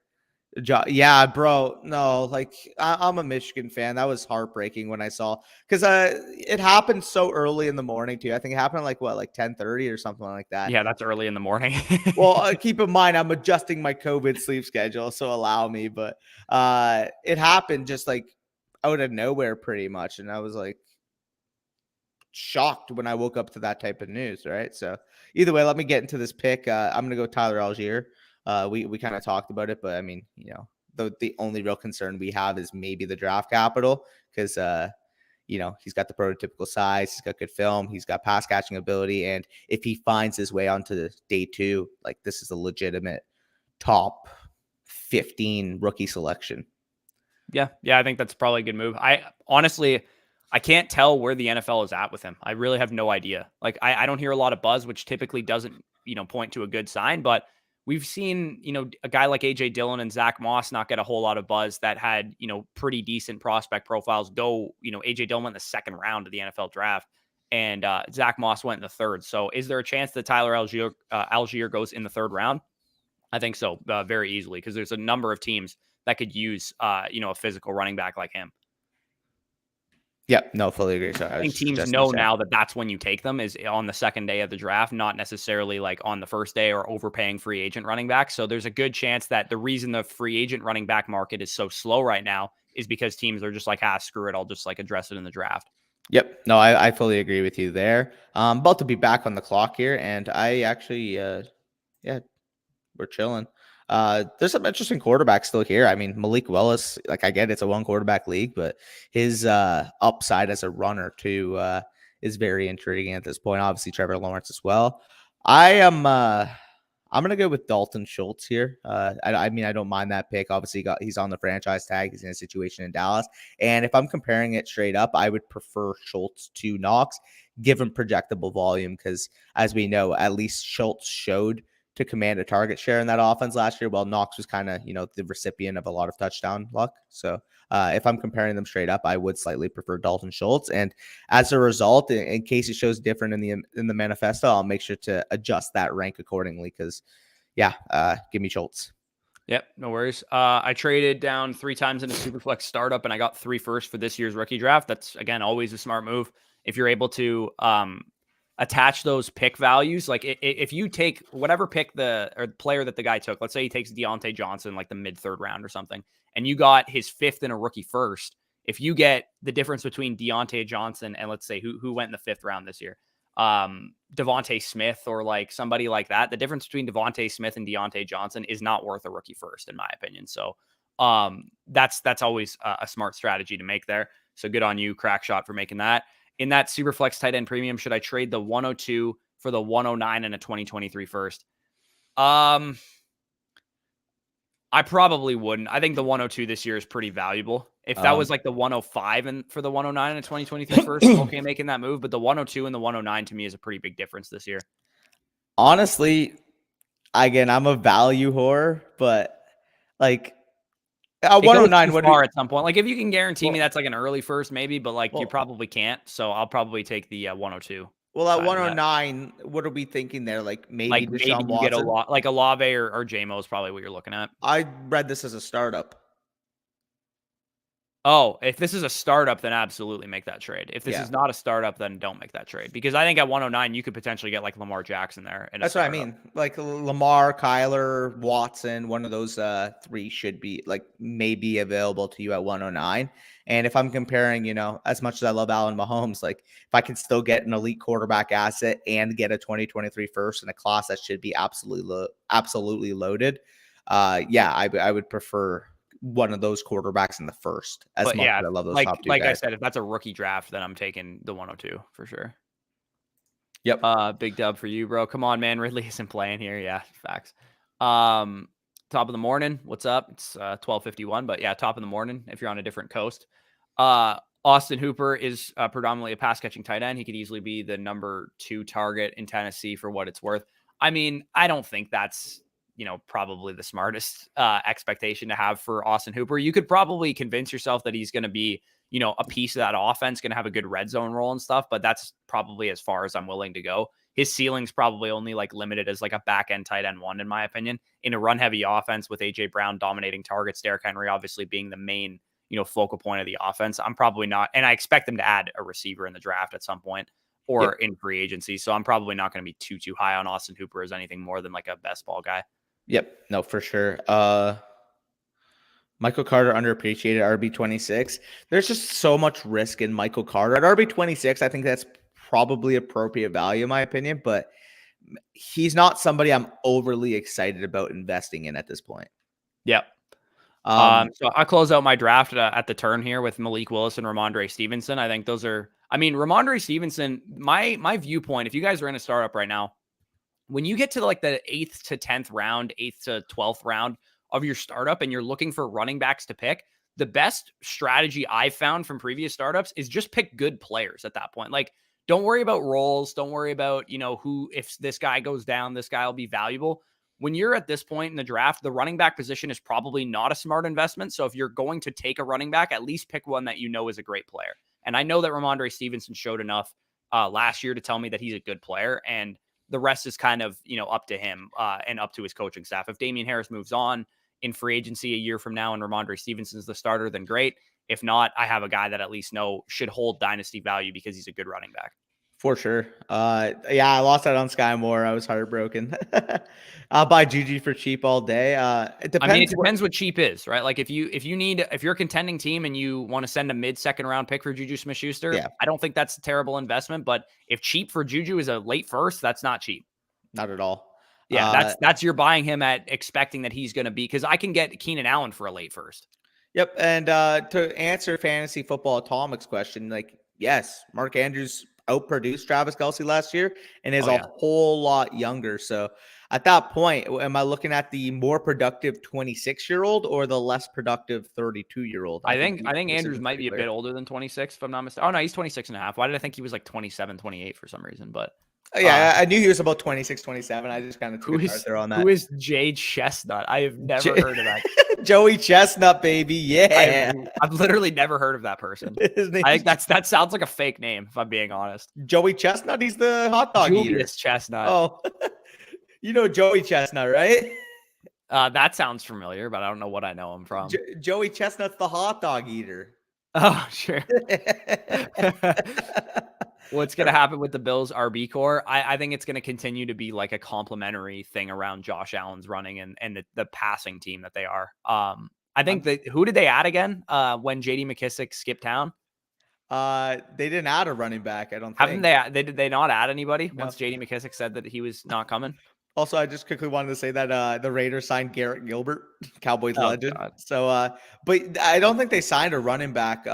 Yeah, bro. No, like I'm a Michigan fan. That was heartbreaking when I saw, because it happened so early in the morning too. I think it happened like what, like 10:30 or something like that. Yeah, that's early in the morning. Well, keep in mind I'm adjusting my COVID sleep schedule, so allow me. But it happened just like out of nowhere, pretty much, and I was like shocked when I woke up to that type of news. Right. So either way, let me get into this pick. I'm gonna go Tyler Algier. We kind of talked about it, but I mean, the only real concern we have is maybe the draft capital, because he's got the prototypical size, he's got good film, he's got pass catching ability, and if he finds his way onto day 2, like this is a legitimate top 15 rookie selection. Yeah, I think that's probably a good move. I can't tell where the NFL is at with him. I really have no idea. Like, I don't hear a lot of buzz, which typically doesn't, point to a good sign. But we've seen, a guy like AJ Dillon and Zach Moss not get a whole lot of buzz that had, pretty decent prospect profiles. Though, AJ Dillon went in the second round of the NFL draft, and Zach Moss went in the third. So, is there a chance that Tyler Algier goes in the third round? I think so, very easily, because there's a number of teams that could use, a physical running back like him. Yep, no, fully agree. So I think teams know now that that's when you take them, is on the second day of the draft, not necessarily like on the first day or overpaying free agent running back. So there's a good chance that the reason the free agent running back market is so slow right now is because teams are just like, screw it, I'll just like address it in the draft. Yep, no, I fully agree with you there. About to be back on the clock here, and I actually, we're chilling. There's some interesting quarterbacks still here. I mean, Malik Willis, like, I get it's a one quarterback league, but his upside as a runner too is very intriguing at this point. Obviously, Trevor Lawrence as well. I'm gonna go with Dalton Schultz here. I mean, I don't mind that pick. Obviously, he's on the franchise tag. He's in a situation in Dallas, and if I'm comparing it straight up, I would prefer Schultz to Knox, given projectable volume, because as we know, at least Schultz showed to command a target share in that offense last year, while Knox was kind of, the recipient of a lot of touchdown luck. So if I'm comparing them straight up, I would slightly prefer Dalton Schultz. And as a result, in case it shows different in the manifesto, I'll make sure to adjust that rank accordingly, because, give me Schultz. Yep, no worries. I traded down 3 times in a superflex startup, and I got 3 firsts for this year's rookie draft. That's, again, always a smart move. If you're able to attach those pick values, like if you take whatever pick the player that the guy took, let's say he takes Deontay Johnson like the mid-third round or something, and you got his 5th in a rookie first, if you get the difference between Deontay Johnson and, let's say, who went in the 5th round this year, Devontae Smith or like somebody like that, the difference between Devontae Smith and Deontay Johnson is not worth a rookie first, in my opinion. So that's always a smart strategy to make there. So good on you, Crackshot, for making that. In that Superflex tight end premium, should I trade the 102 for the 109 and a 2023 first? I probably wouldn't. I think the 102 this year is pretty valuable. If that was like the 105 and for the 109 and a 2023 first, okay, making that move. But the 102 and the 109 to me is a pretty big difference this year. Honestly, again, I'm a value whore, but like, 109 would be at some point. Like, if you can guarantee me that's like an early first, maybe, but like you probably can't. So I'll probably take the 102. Well, at 109, what are we thinking there? Like maybe Deshaun you get Watson? like Olave or JMO is probably what you're looking at. I read this as a startup. Oh, if this is a startup, then absolutely make that trade. If this is not a startup, then don't make that trade. Because I think at 109, you could potentially get like Lamar Jackson there. That's what I mean. Like Lamar, Kyler, Watson, one of those 3 should be like maybe available to you at 109. And if I'm comparing, as much as I love Allen Mahomes, like if I can still get an elite quarterback asset and get a 2023 first in a class that should be absolutely loaded, I would prefer one of those quarterbacks in the first. As much as I love those top 2 guys. I said, if that's a rookie draft, then I'm taking the 102 for sure. Yep. Big dub for you, bro. Come on, man. Ridley isn't playing here. Yeah, facts. Top of the morning. What's up? It's 12:51, but yeah, top of the morning if you're on a different coast. Austin Hooper is predominantly a pass catching tight end. He could easily be the number 2 target in Tennessee for what it's worth. I mean, I don't think that's, probably the smartest expectation to have for Austin Hooper. You could probably convince yourself that he's going to be, a piece of that offense, going to have a good red zone role and stuff, but that's probably as far as I'm willing to go. his ceiling's probably only like limited as like a back end tight end 1, in my opinion, in a run heavy offense with AJ Brown dominating targets, Derrick Henry obviously being the main, focal point of the offense. I'm probably not, and I expect them to add a receiver in the draft at some point or in free agency. So I'm probably not going to be too high on Austin Hooper as anything more than like a best ball guy. Yep. No, for sure. Michael Carter underappreciated RB26. There's just so much risk in Michael Carter at RB26. I think that's probably appropriate value in my opinion, but he's not somebody I'm overly excited about investing in at this point. Yep. So I close out my draft at the turn here with Malik Willis and Ramondre Stevenson. I think those are, Ramondre Stevenson, my viewpoint, if you guys are in a startup right now, when you get to like the 8th to 10th round, 8th to 12th round of your startup and you're looking for running backs to pick, the best strategy I've found from previous startups is just pick good players at that point. Like, don't worry about roles. Don't worry about, who, if this guy goes down, this guy will be valuable. When you're at this point in the draft, the running back position is probably not a smart investment. So if you're going to take a running back, at least pick one that is a great player. And I know that Ramondre Stevenson showed enough last year to tell me that he's a good player. And the rest is kind of, up to him and up to his coaching staff. If Damian Harris moves on in free agency a year from now and Ramondre Stevenson's the starter, then great. If not, I have a guy that at least should hold dynasty value because he's a good running back. For sure. I lost out on Sky Moore. I was heartbroken. I'll buy Juju for cheap all day. It depends what cheap is, right? Like if you're a contending team and you want to send a mid-second round pick for Juju Smith-Schuster, I don't think that's a terrible investment. But if cheap for Juju is a late first, that's not cheap. Not at all. Yeah, that's you're buying him at expecting that he's going to be, because I can get Keenan Allen for a late first. Yep. And to answer fantasy football Atomic's question, like, yes, Mark Andrews outproduced Travis Kelce last year and is a whole lot younger. So at that point, am I looking at the more productive 26-year-old or the less productive 32-year-old? I think Andrews might be a bit older than 26, if I'm not mistaken. Oh, no, he's 26 and a half. Why did I think he was like 27, 28 for some reason? But I knew he was about 26, 27. I just kind of took a dart there on that. Who is Jay Chestnut? I have never heard of that. Joey Chestnut, baby. Yeah. I've literally never heard of that person. I think that sounds like a fake name, if I'm being honest. Joey Chestnut? He's the hot dog Julius eater. Chestnut. Oh, you know Joey Chestnut, right? That sounds familiar, but I don't know what I know him from. Joey Chestnut's the hot dog eater. Oh, sure. What's going to happen with the Bills RB core? I think it's going to continue to be like a complementary thing around Josh Allen's running and the passing team that they are. I think who did they add again when JD McKissick skipped town? They didn't add a running back, I don't think. Did they not add anybody once JD McKissick said that he was not coming? Also, I just quickly wanted to say that the Raiders signed Garrett Gilbert, Cowboys legend. God. So, but I don't think they signed a running back.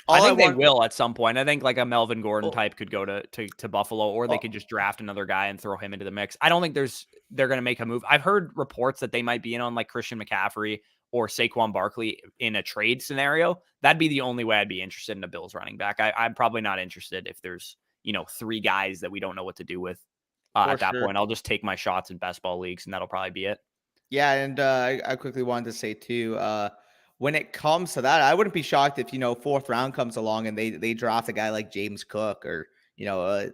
I think they will at some point. I think like a Melvin Gordon type could go to Buffalo, or they could just draft another guy and throw him into the mix. I don't think they're going to make a move. I've heard reports that they might be in on like Christian McCaffrey or Saquon Barkley in a trade scenario. That'd be the only way I'd be interested in a Bills running back. I'm probably not interested if there's, 3 guys that we don't know what to do with at that point. I'll just take my shots in best ball leagues and that'll probably be it. Yeah. And I quickly wanted to say too, when it comes to that, I wouldn't be shocked if, 4th round comes along and they draft a guy like James Cook or, Kyron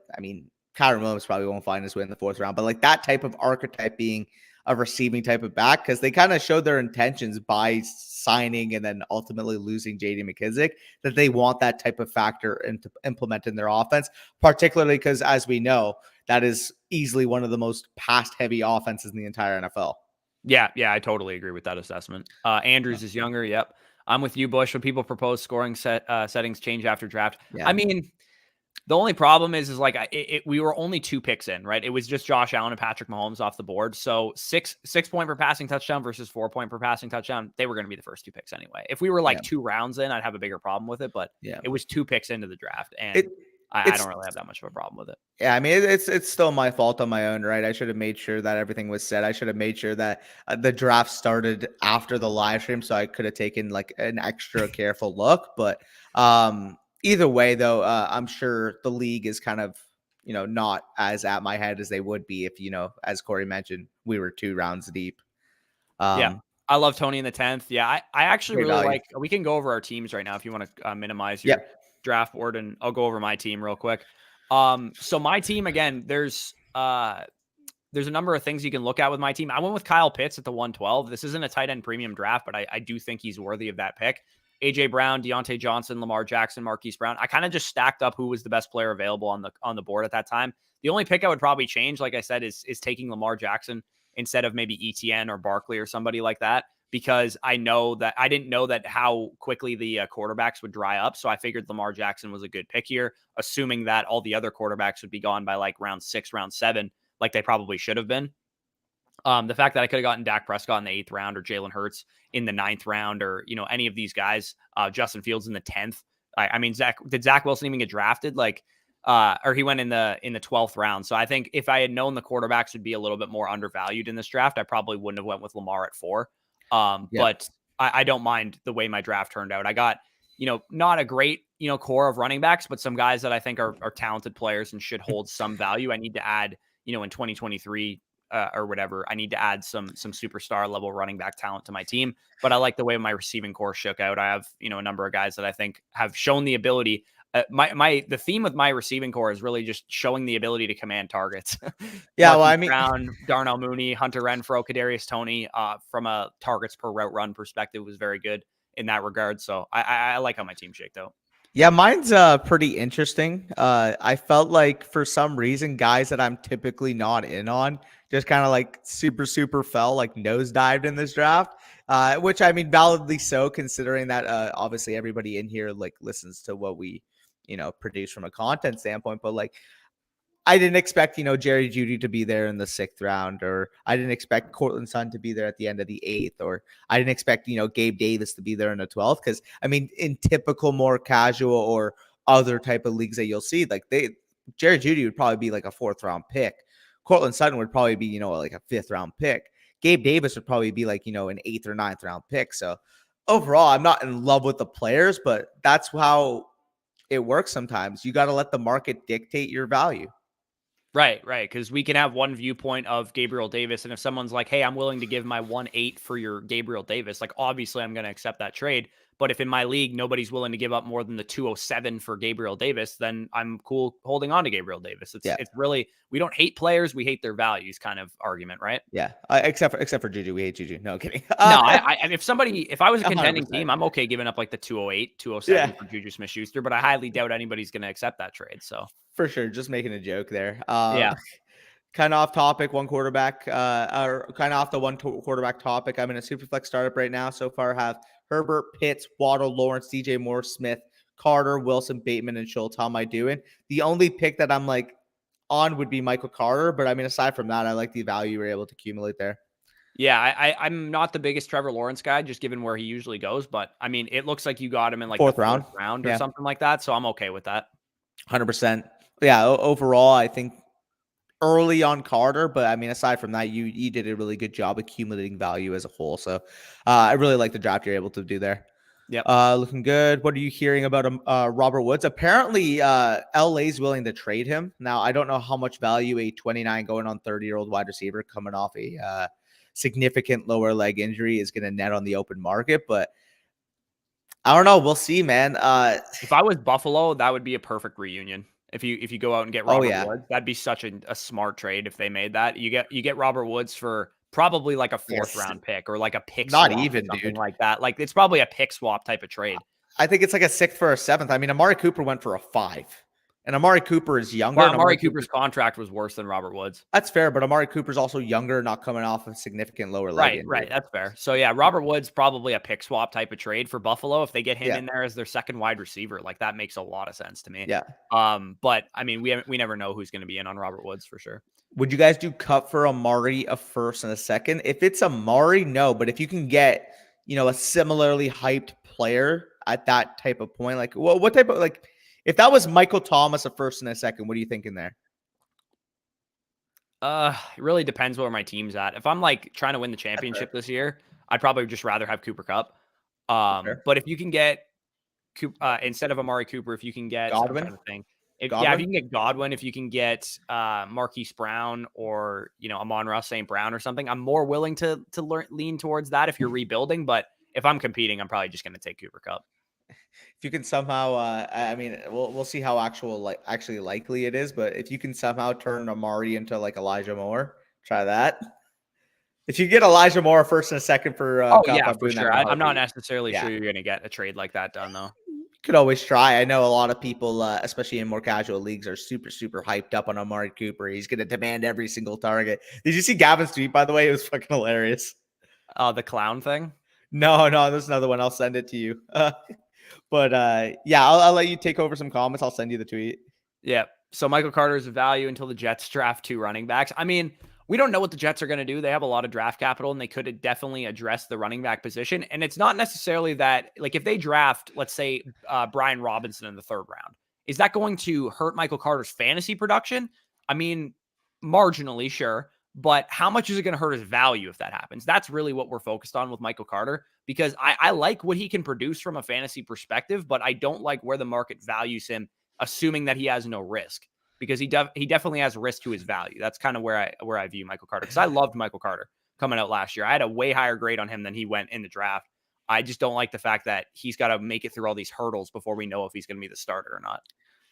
Williams probably won't find his way in the 4th round, but like that type of archetype being a receiving type of back, because they kind of showed their intentions by signing and then ultimately losing JD McKissick, that they want that type of factor to implement in their offense, particularly because, as we know, that is easily one of the most pass-heavy offenses in the entire NFL. Yeah, I totally agree with that assessment. Andrews is younger. Yep. I'm with you, Bush. When people propose scoring settings change after draft. Yeah. The only problem is like we were only 2 picks in, right? It was just Josh Allen and Patrick Mahomes off the board. So 6 point per passing touchdown versus 4 point per passing touchdown. They were going to be the first 2 picks anyway. If we were like 2 rounds in, I'd have a bigger problem with it, but it was 2 picks into the draft. And I don't really have that much of a problem with it. Yeah, it's still my fault on my own, right? I should have made sure that everything was set. I should have made sure that the draft started after the live stream, so I could have taken like an extra careful look. But either way, though, I'm sure the league is kind of, not as at my head as they would be if, as Corey mentioned, we were 2 rounds deep. Yeah. I love Tony in the 10th. Yeah, I actually really like, we can go over our teams right now if you want to minimize your draft board, and I'll go over my team real quick. So my team, again, there's a number of things you can look at with my team. I went with Kyle Pitts at the 112. This isn't a tight end premium draft, but I do think he's worthy of that pick. AJ Brown, Deontay Johnson, Lamar Jackson, Marquise Brown. I kind of just stacked up who was the best player available on the board at that time. The only pick I would probably change, like I said, is taking Lamar Jackson instead of maybe ETN or Barkley or somebody like that, because I didn't know that how quickly the quarterbacks would dry up. So I figured Lamar Jackson was a good pick here, assuming that all the other quarterbacks would be gone by like round 6, round 7, like they probably should have been. The fact that I could have gotten Dak Prescott in the 8th round, or Jalen Hurts in the 9th round, or, any of these guys, Justin Fields in the 10th. I mean, did Zach Wilson even get drafted? Or he went in the 12th round. So I think if I had known the quarterbacks would be a little bit more undervalued in this draft, I probably wouldn't have went with Lamar at 4. But I don't mind the way my draft turned out. I got, not a great, core of running backs, but some guys that I think are talented players and should hold some value. I need to add, in 2023 or whatever, I need to add some superstar level running back talent to my team. But I like the way my receiving core shook out. I have, a number of guys that I think have shown the ability. The theme with my receiving core is really just showing the ability to command targets. Yeah, Brown, Darnell Mooney, Hunter Renfrow, Kadarius Toney, from a targets per route run perspective, was very good in that regard. So I like how my team shaked out. Yeah, mine's pretty interesting. I felt like for some reason, guys that I'm typically not in on just kind of like super fell, like nosedived in this draft. Which, I mean, validly so, considering that obviously everybody in here like listens to what we produce from a content standpoint. But like, I didn't expect, Jerry Jeudy to be there in the 6th round, or I didn't expect Cortland Sutton to be there at the end of the 8th, or I didn't expect, Gabe Davis to be there in the 12th. Because, I mean, in typical, more casual or other type of leagues that you'll see, like Jerry Jeudy would probably be like a 4th round pick. Cortland Sutton would probably be, like a 5th round pick. Gabe Davis would probably be like, an 8th or 9th round pick. So overall, I'm not in love with the players, but that's how it works sometimes. You got to let the market dictate your value. Right. Because we can have one viewpoint of Gabriel Davis, and if someone's like, "Hey, I'm willing to give my 1.8 for your Gabriel Davis," like obviously I'm going to accept that trade. But if in my league nobody's willing to give up more than the 207 for Gabriel Davis, then I'm cool holding on to Gabriel Davis. It's really, we don't hate players, we hate their values kind of argument, right? Yeah. Except for Juju, we hate Juju. No, I'm kidding. No, if I was a contending 100%. team, I'm okay giving up like the 208, 207 for Juju Smith-Schuster, but I highly doubt anybody's going to accept that trade. So for sure, just making a joke there. Yeah. Kind of off topic, one quarterback, or kind of off the quarterback topic. I'm in a superflex startup right now. So far, have Herbert, Pitts, Waddle, Lawrence, DJ Moore, Smith, Carter, Wilson, Bateman, and Schultz. How am I doing? The only pick that I'm like on would be Michael Carter, but I mean, aside from that, I like the value we're able to accumulate there. Yeah, I'm not the biggest Trevor Lawrence guy, just given where he usually goes. But I mean, it looks like you got him in like 4th the round or something like that. So I'm okay with that. 100%. Yeah, overall, I think early on Carter, but I mean, aside from that, you did a really good job accumulating value as a whole. So I really like the draft you're able to do there. Yep. Looking good. What are you hearing about Robert Woods? Apparently, LA's willing to trade him. Now, I don't know how much value a 29 going on 30-year-old wide receiver coming off a significant lower leg injury is going to net on the open market, but I don't know. We'll see, man. If I was Buffalo, that would be a perfect reunion. If you go out and get Robert Woods, that'd be such a smart trade if they made that. You get Robert Woods for probably like a 4th round pick, or like a pick not swap, even, something dude, like that. Like it's probably a pick swap type of trade. I think it's like a 6th for a 7th. I mean, Amari Cooper went for a 5. And Amari Cooper is younger. Well, Amari Cooper's contract was worse than Robert Woods. That's fair, but Amari Cooper's also younger, not coming off a significant lower leg injury. Right. That's fair. So yeah, Robert Woods probably a pick swap type of trade for Buffalo. If they get him in there as their second wide receiver, like that makes a lot of sense to me. Yeah. But I mean, we never know who's going to be in on Robert Woods for sure. Would you guys do cut for Amari a 1st and a 2nd? If it's Amari, no. But if you can get, a similarly hyped player at that type of point, like what type of like. If that was Michael Thomas, a 1st and a 2nd, what are you thinking there? It really depends where my team's at. If I'm like trying to win the championship this year, I'd probably just rather have Cooper Kupp. But if you can get instead of Amari Cooper, if you can get Godwin, if you can get Godwin, if you can get Marquise Brown or Amon-Ra St. Brown or something, I'm more willing to lean towards that if you're rebuilding. But if I'm competing, I'm probably just going to take Cooper Kupp. if you can somehow, I mean, we'll see how actually likely it is, but if you can somehow turn Amari into like Elijah Moore, try that. If you get Elijah Moore first and a second for Oh Cup, yeah, I'm for doing that sure. in a I'm not heartbeat. necessarily Yeah. sure you're going to get a trade like that done though. Could always try. I know a lot of people, especially in more casual leagues, are super hyped up on Amari Cooper. He's going to demand every single target. Did you see Gavin's tweet, by the way? It was fucking hilarious. The clown thing. No, there's another one. I'll send it to you. But yeah, I'll let you take over some comments. I'll send you the tweet. Yeah. So Michael Carter is a value until the Jets draft 2 running backs. I mean, we don't know what the Jets are going to do. They have a lot of draft capital and they could definitely address the running back position. And it's not necessarily that, like, if they draft, let's say, Brian Robinson in the 3rd round, is that going to hurt Michael Carter's fantasy production? I mean, marginally, sure. But how much is it going to hurt his value if that happens? That's really what we're focused on with Michael Carter, because I like what he can produce from a fantasy perspective, but I don't like where the market values him, assuming that he has no risk, because he definitely has risk to his value. That's kind of where I view Michael Carter, because I loved Michael Carter coming out last year. I had a way higher grade on him than he went in the draft. I just don't like the fact that he's got to make it through all these hurdles before we know if he's going to be the starter or not.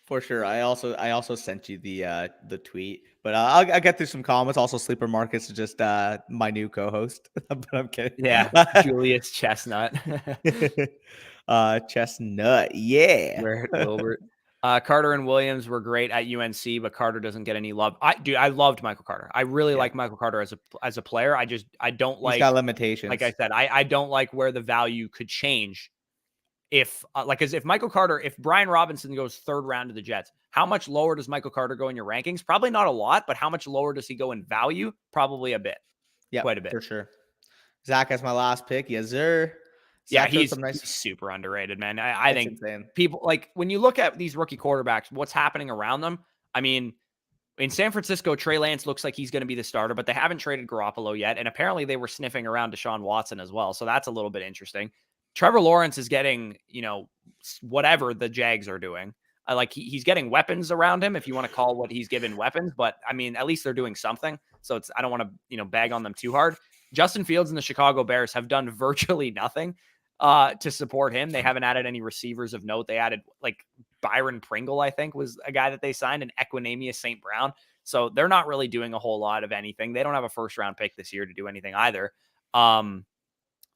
For sure. I also sent you the tweet, but I'll get through some comments. Also, Sleeper Markets is just my new co-host, but I'm kidding. Yeah, Julius Chestnut. Chestnut, yeah. Where Wilbert. Carter and Williams were great at UNC, but Carter doesn't get any love. I loved Michael Carter. I really like Michael Carter as a player. I don't like. He's got limitations. Like I said, I don't like where the value could change. If if Brian Robinson goes 3rd round to the Jets, how much lower does Michael Carter go in your rankings? Probably not a lot, but how much lower does he go in value? Probably a bit. Yeah, quite a bit for sure. Zach has my last pick. Yes, sir. Zach, he's super underrated, man. I think insane. People, like, when you look at these rookie quarterbacks, what's happening around them? I mean, in San Francisco, Trey Lance looks like he's going to be the starter, but they haven't traded Garoppolo yet, and apparently they were sniffing around Deshaun Watson as well, so that's a little bit interesting. Trevor Lawrence is getting, whatever the Jags are doing. He's getting weapons around him, if you want to call what he's given weapons, but I mean, at least they're doing something. So I don't want to, bag on them too hard. Justin Fields and the Chicago Bears have done virtually nothing to support him. They haven't added any receivers of note. They added Byron Pringle, I think, was a guy that they signed, and Equinemius St. Brown. So they're not really doing a whole lot of anything. They don't have a 1st round pick this year to do anything either.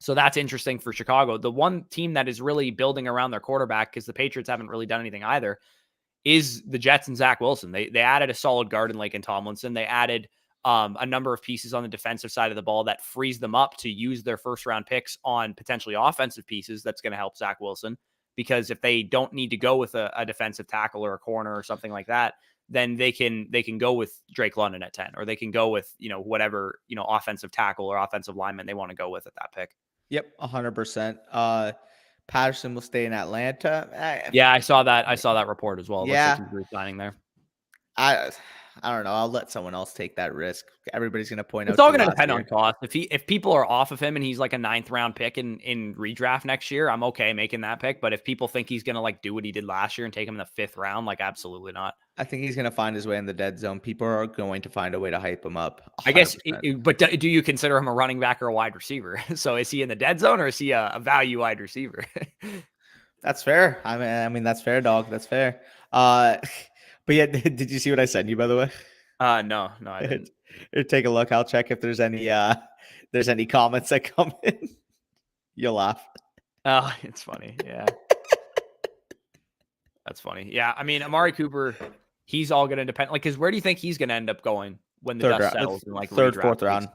So that's interesting for Chicago. The one team that is really building around their quarterback, because the Patriots haven't really done anything either, is the Jets and Zach Wilson. They added a solid guard in Laken Tomlinson. They added a number of pieces on the defensive side of the ball that frees them up to use their 1st round picks on potentially offensive pieces. That's going to help Zach Wilson, because if they don't need to go with a defensive tackle or a corner or something like that, then they can go with Drake London at 10, or they can go with, whatever, offensive tackle or offensive lineman they want to go with at that pick. Yep, 100%. Patterson will stay in Atlanta. Yeah, I saw that report as well. Yeah, looks like he's re-signing there. I don't know. I'll let someone else take that risk. Everybody's going to point out. It's all going to depend on cost. If people are off of him and he's like a 9th round pick in redraft next year, I'm okay making that pick. But if people think he's going to do what he did last year and take him in the 5th round, absolutely not. I think he's going to find his way in the dead zone. People are going to find a way to hype him up. 100%. I guess. But do you consider him a running back or a wide receiver? So is he in the dead zone, or is he a value wide receiver? That's fair. I mean, that's fair, dog. That's fair. But yeah, did you see what I sent you, by the way? No, I didn't. Take a look. I'll check if there's any comments that come in. You'll laugh. Oh, it's funny. Yeah. That's funny. Yeah. I mean, Amari Cooper, he's all going to depend. Because where do you think he's going to end up going when the dust settles in 3rd, 4th round?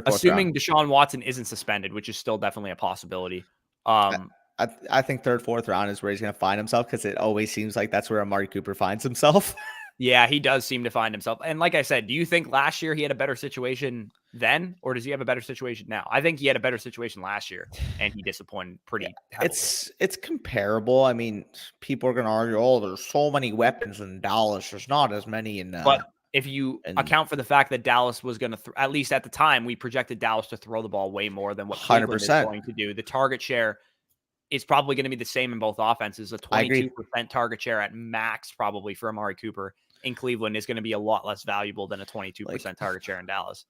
Assuming Deshaun Watson isn't suspended, which is still definitely a possibility. I think 3rd, 4th round is where he's going to find himself, because it always seems like that's where Amari Cooper finds himself. Yeah, he does seem to find himself. And like I said, do you think last year he had a better situation then, or does he have a better situation now? I think he had a better situation last year, and he disappointed pretty heavily. It's comparable. I mean, people are going to argue, there's so many weapons in Dallas. There's not as many in But if you account for the fact that Dallas was going to, at least at the time, we projected Dallas to throw the ball way more than what Cleveland is going to do. The target share is probably going to be the same in both offenses. A 22% target share at max, probably, for Amari Cooper in Cleveland is going to be a lot less valuable than a 22% target share in Dallas.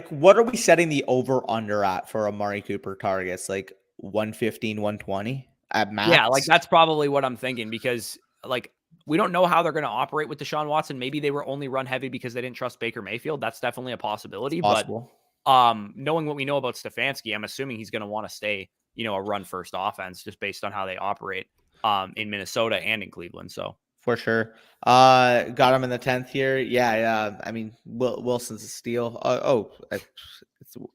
What are we setting the over under at for Amari Cooper targets? 115, 120? at max. Yeah, like that's probably what I'm thinking because like we don't know how they're going to operate with Deshaun Watson. Maybe they were only run heavy because they didn't trust Baker Mayfield. That's definitely a possibility. Possible. But knowing what we know about Stefanski, I'm assuming he's going to want to stay, a run first offense just based on how they operate in Minnesota and in Cleveland. So for sure. Got him in the 10th here. Yeah. I mean, Wilson's a steal.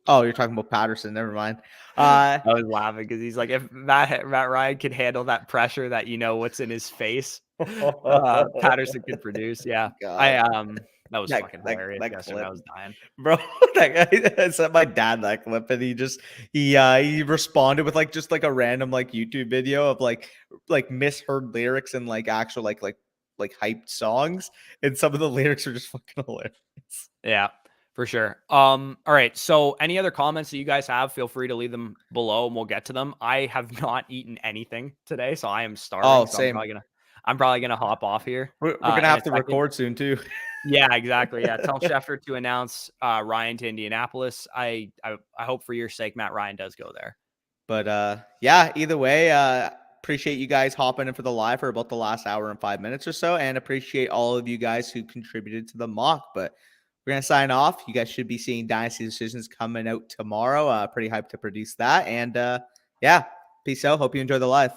You're talking about Patterson. Never mind. I was laughing because he's like, if Matt Ryan could handle that pressure that what's in his face, Patterson could produce. Yeah, God. that was fucking hilarious. Yesterday, I was dying, bro. That guy sent my dad that clip, and he responded with just a random YouTube video of like misheard lyrics and actual like hyped songs, and some of the lyrics are just fucking hilarious. Yeah. For sure. All right. So any other comments that you guys have, feel free to leave them below and we'll get to them. I have not eaten anything today, so I am starving. Oh, so same. I'm probably gonna hop off here. We're gonna have to record soon too. Yeah, exactly. Yeah. Tell Schefter to announce Ryan to Indianapolis. I hope for your sake, Matt Ryan does go there. But yeah, either way, appreciate you guys hopping in for the live for about the last hour and 5 minutes or so, and appreciate all of you guys who contributed to the mock. But we're going to sign off. You guys should be seeing Dynasty Decisions coming out tomorrow. Pretty hyped to produce that. And yeah, peace out. Hope you enjoy the live.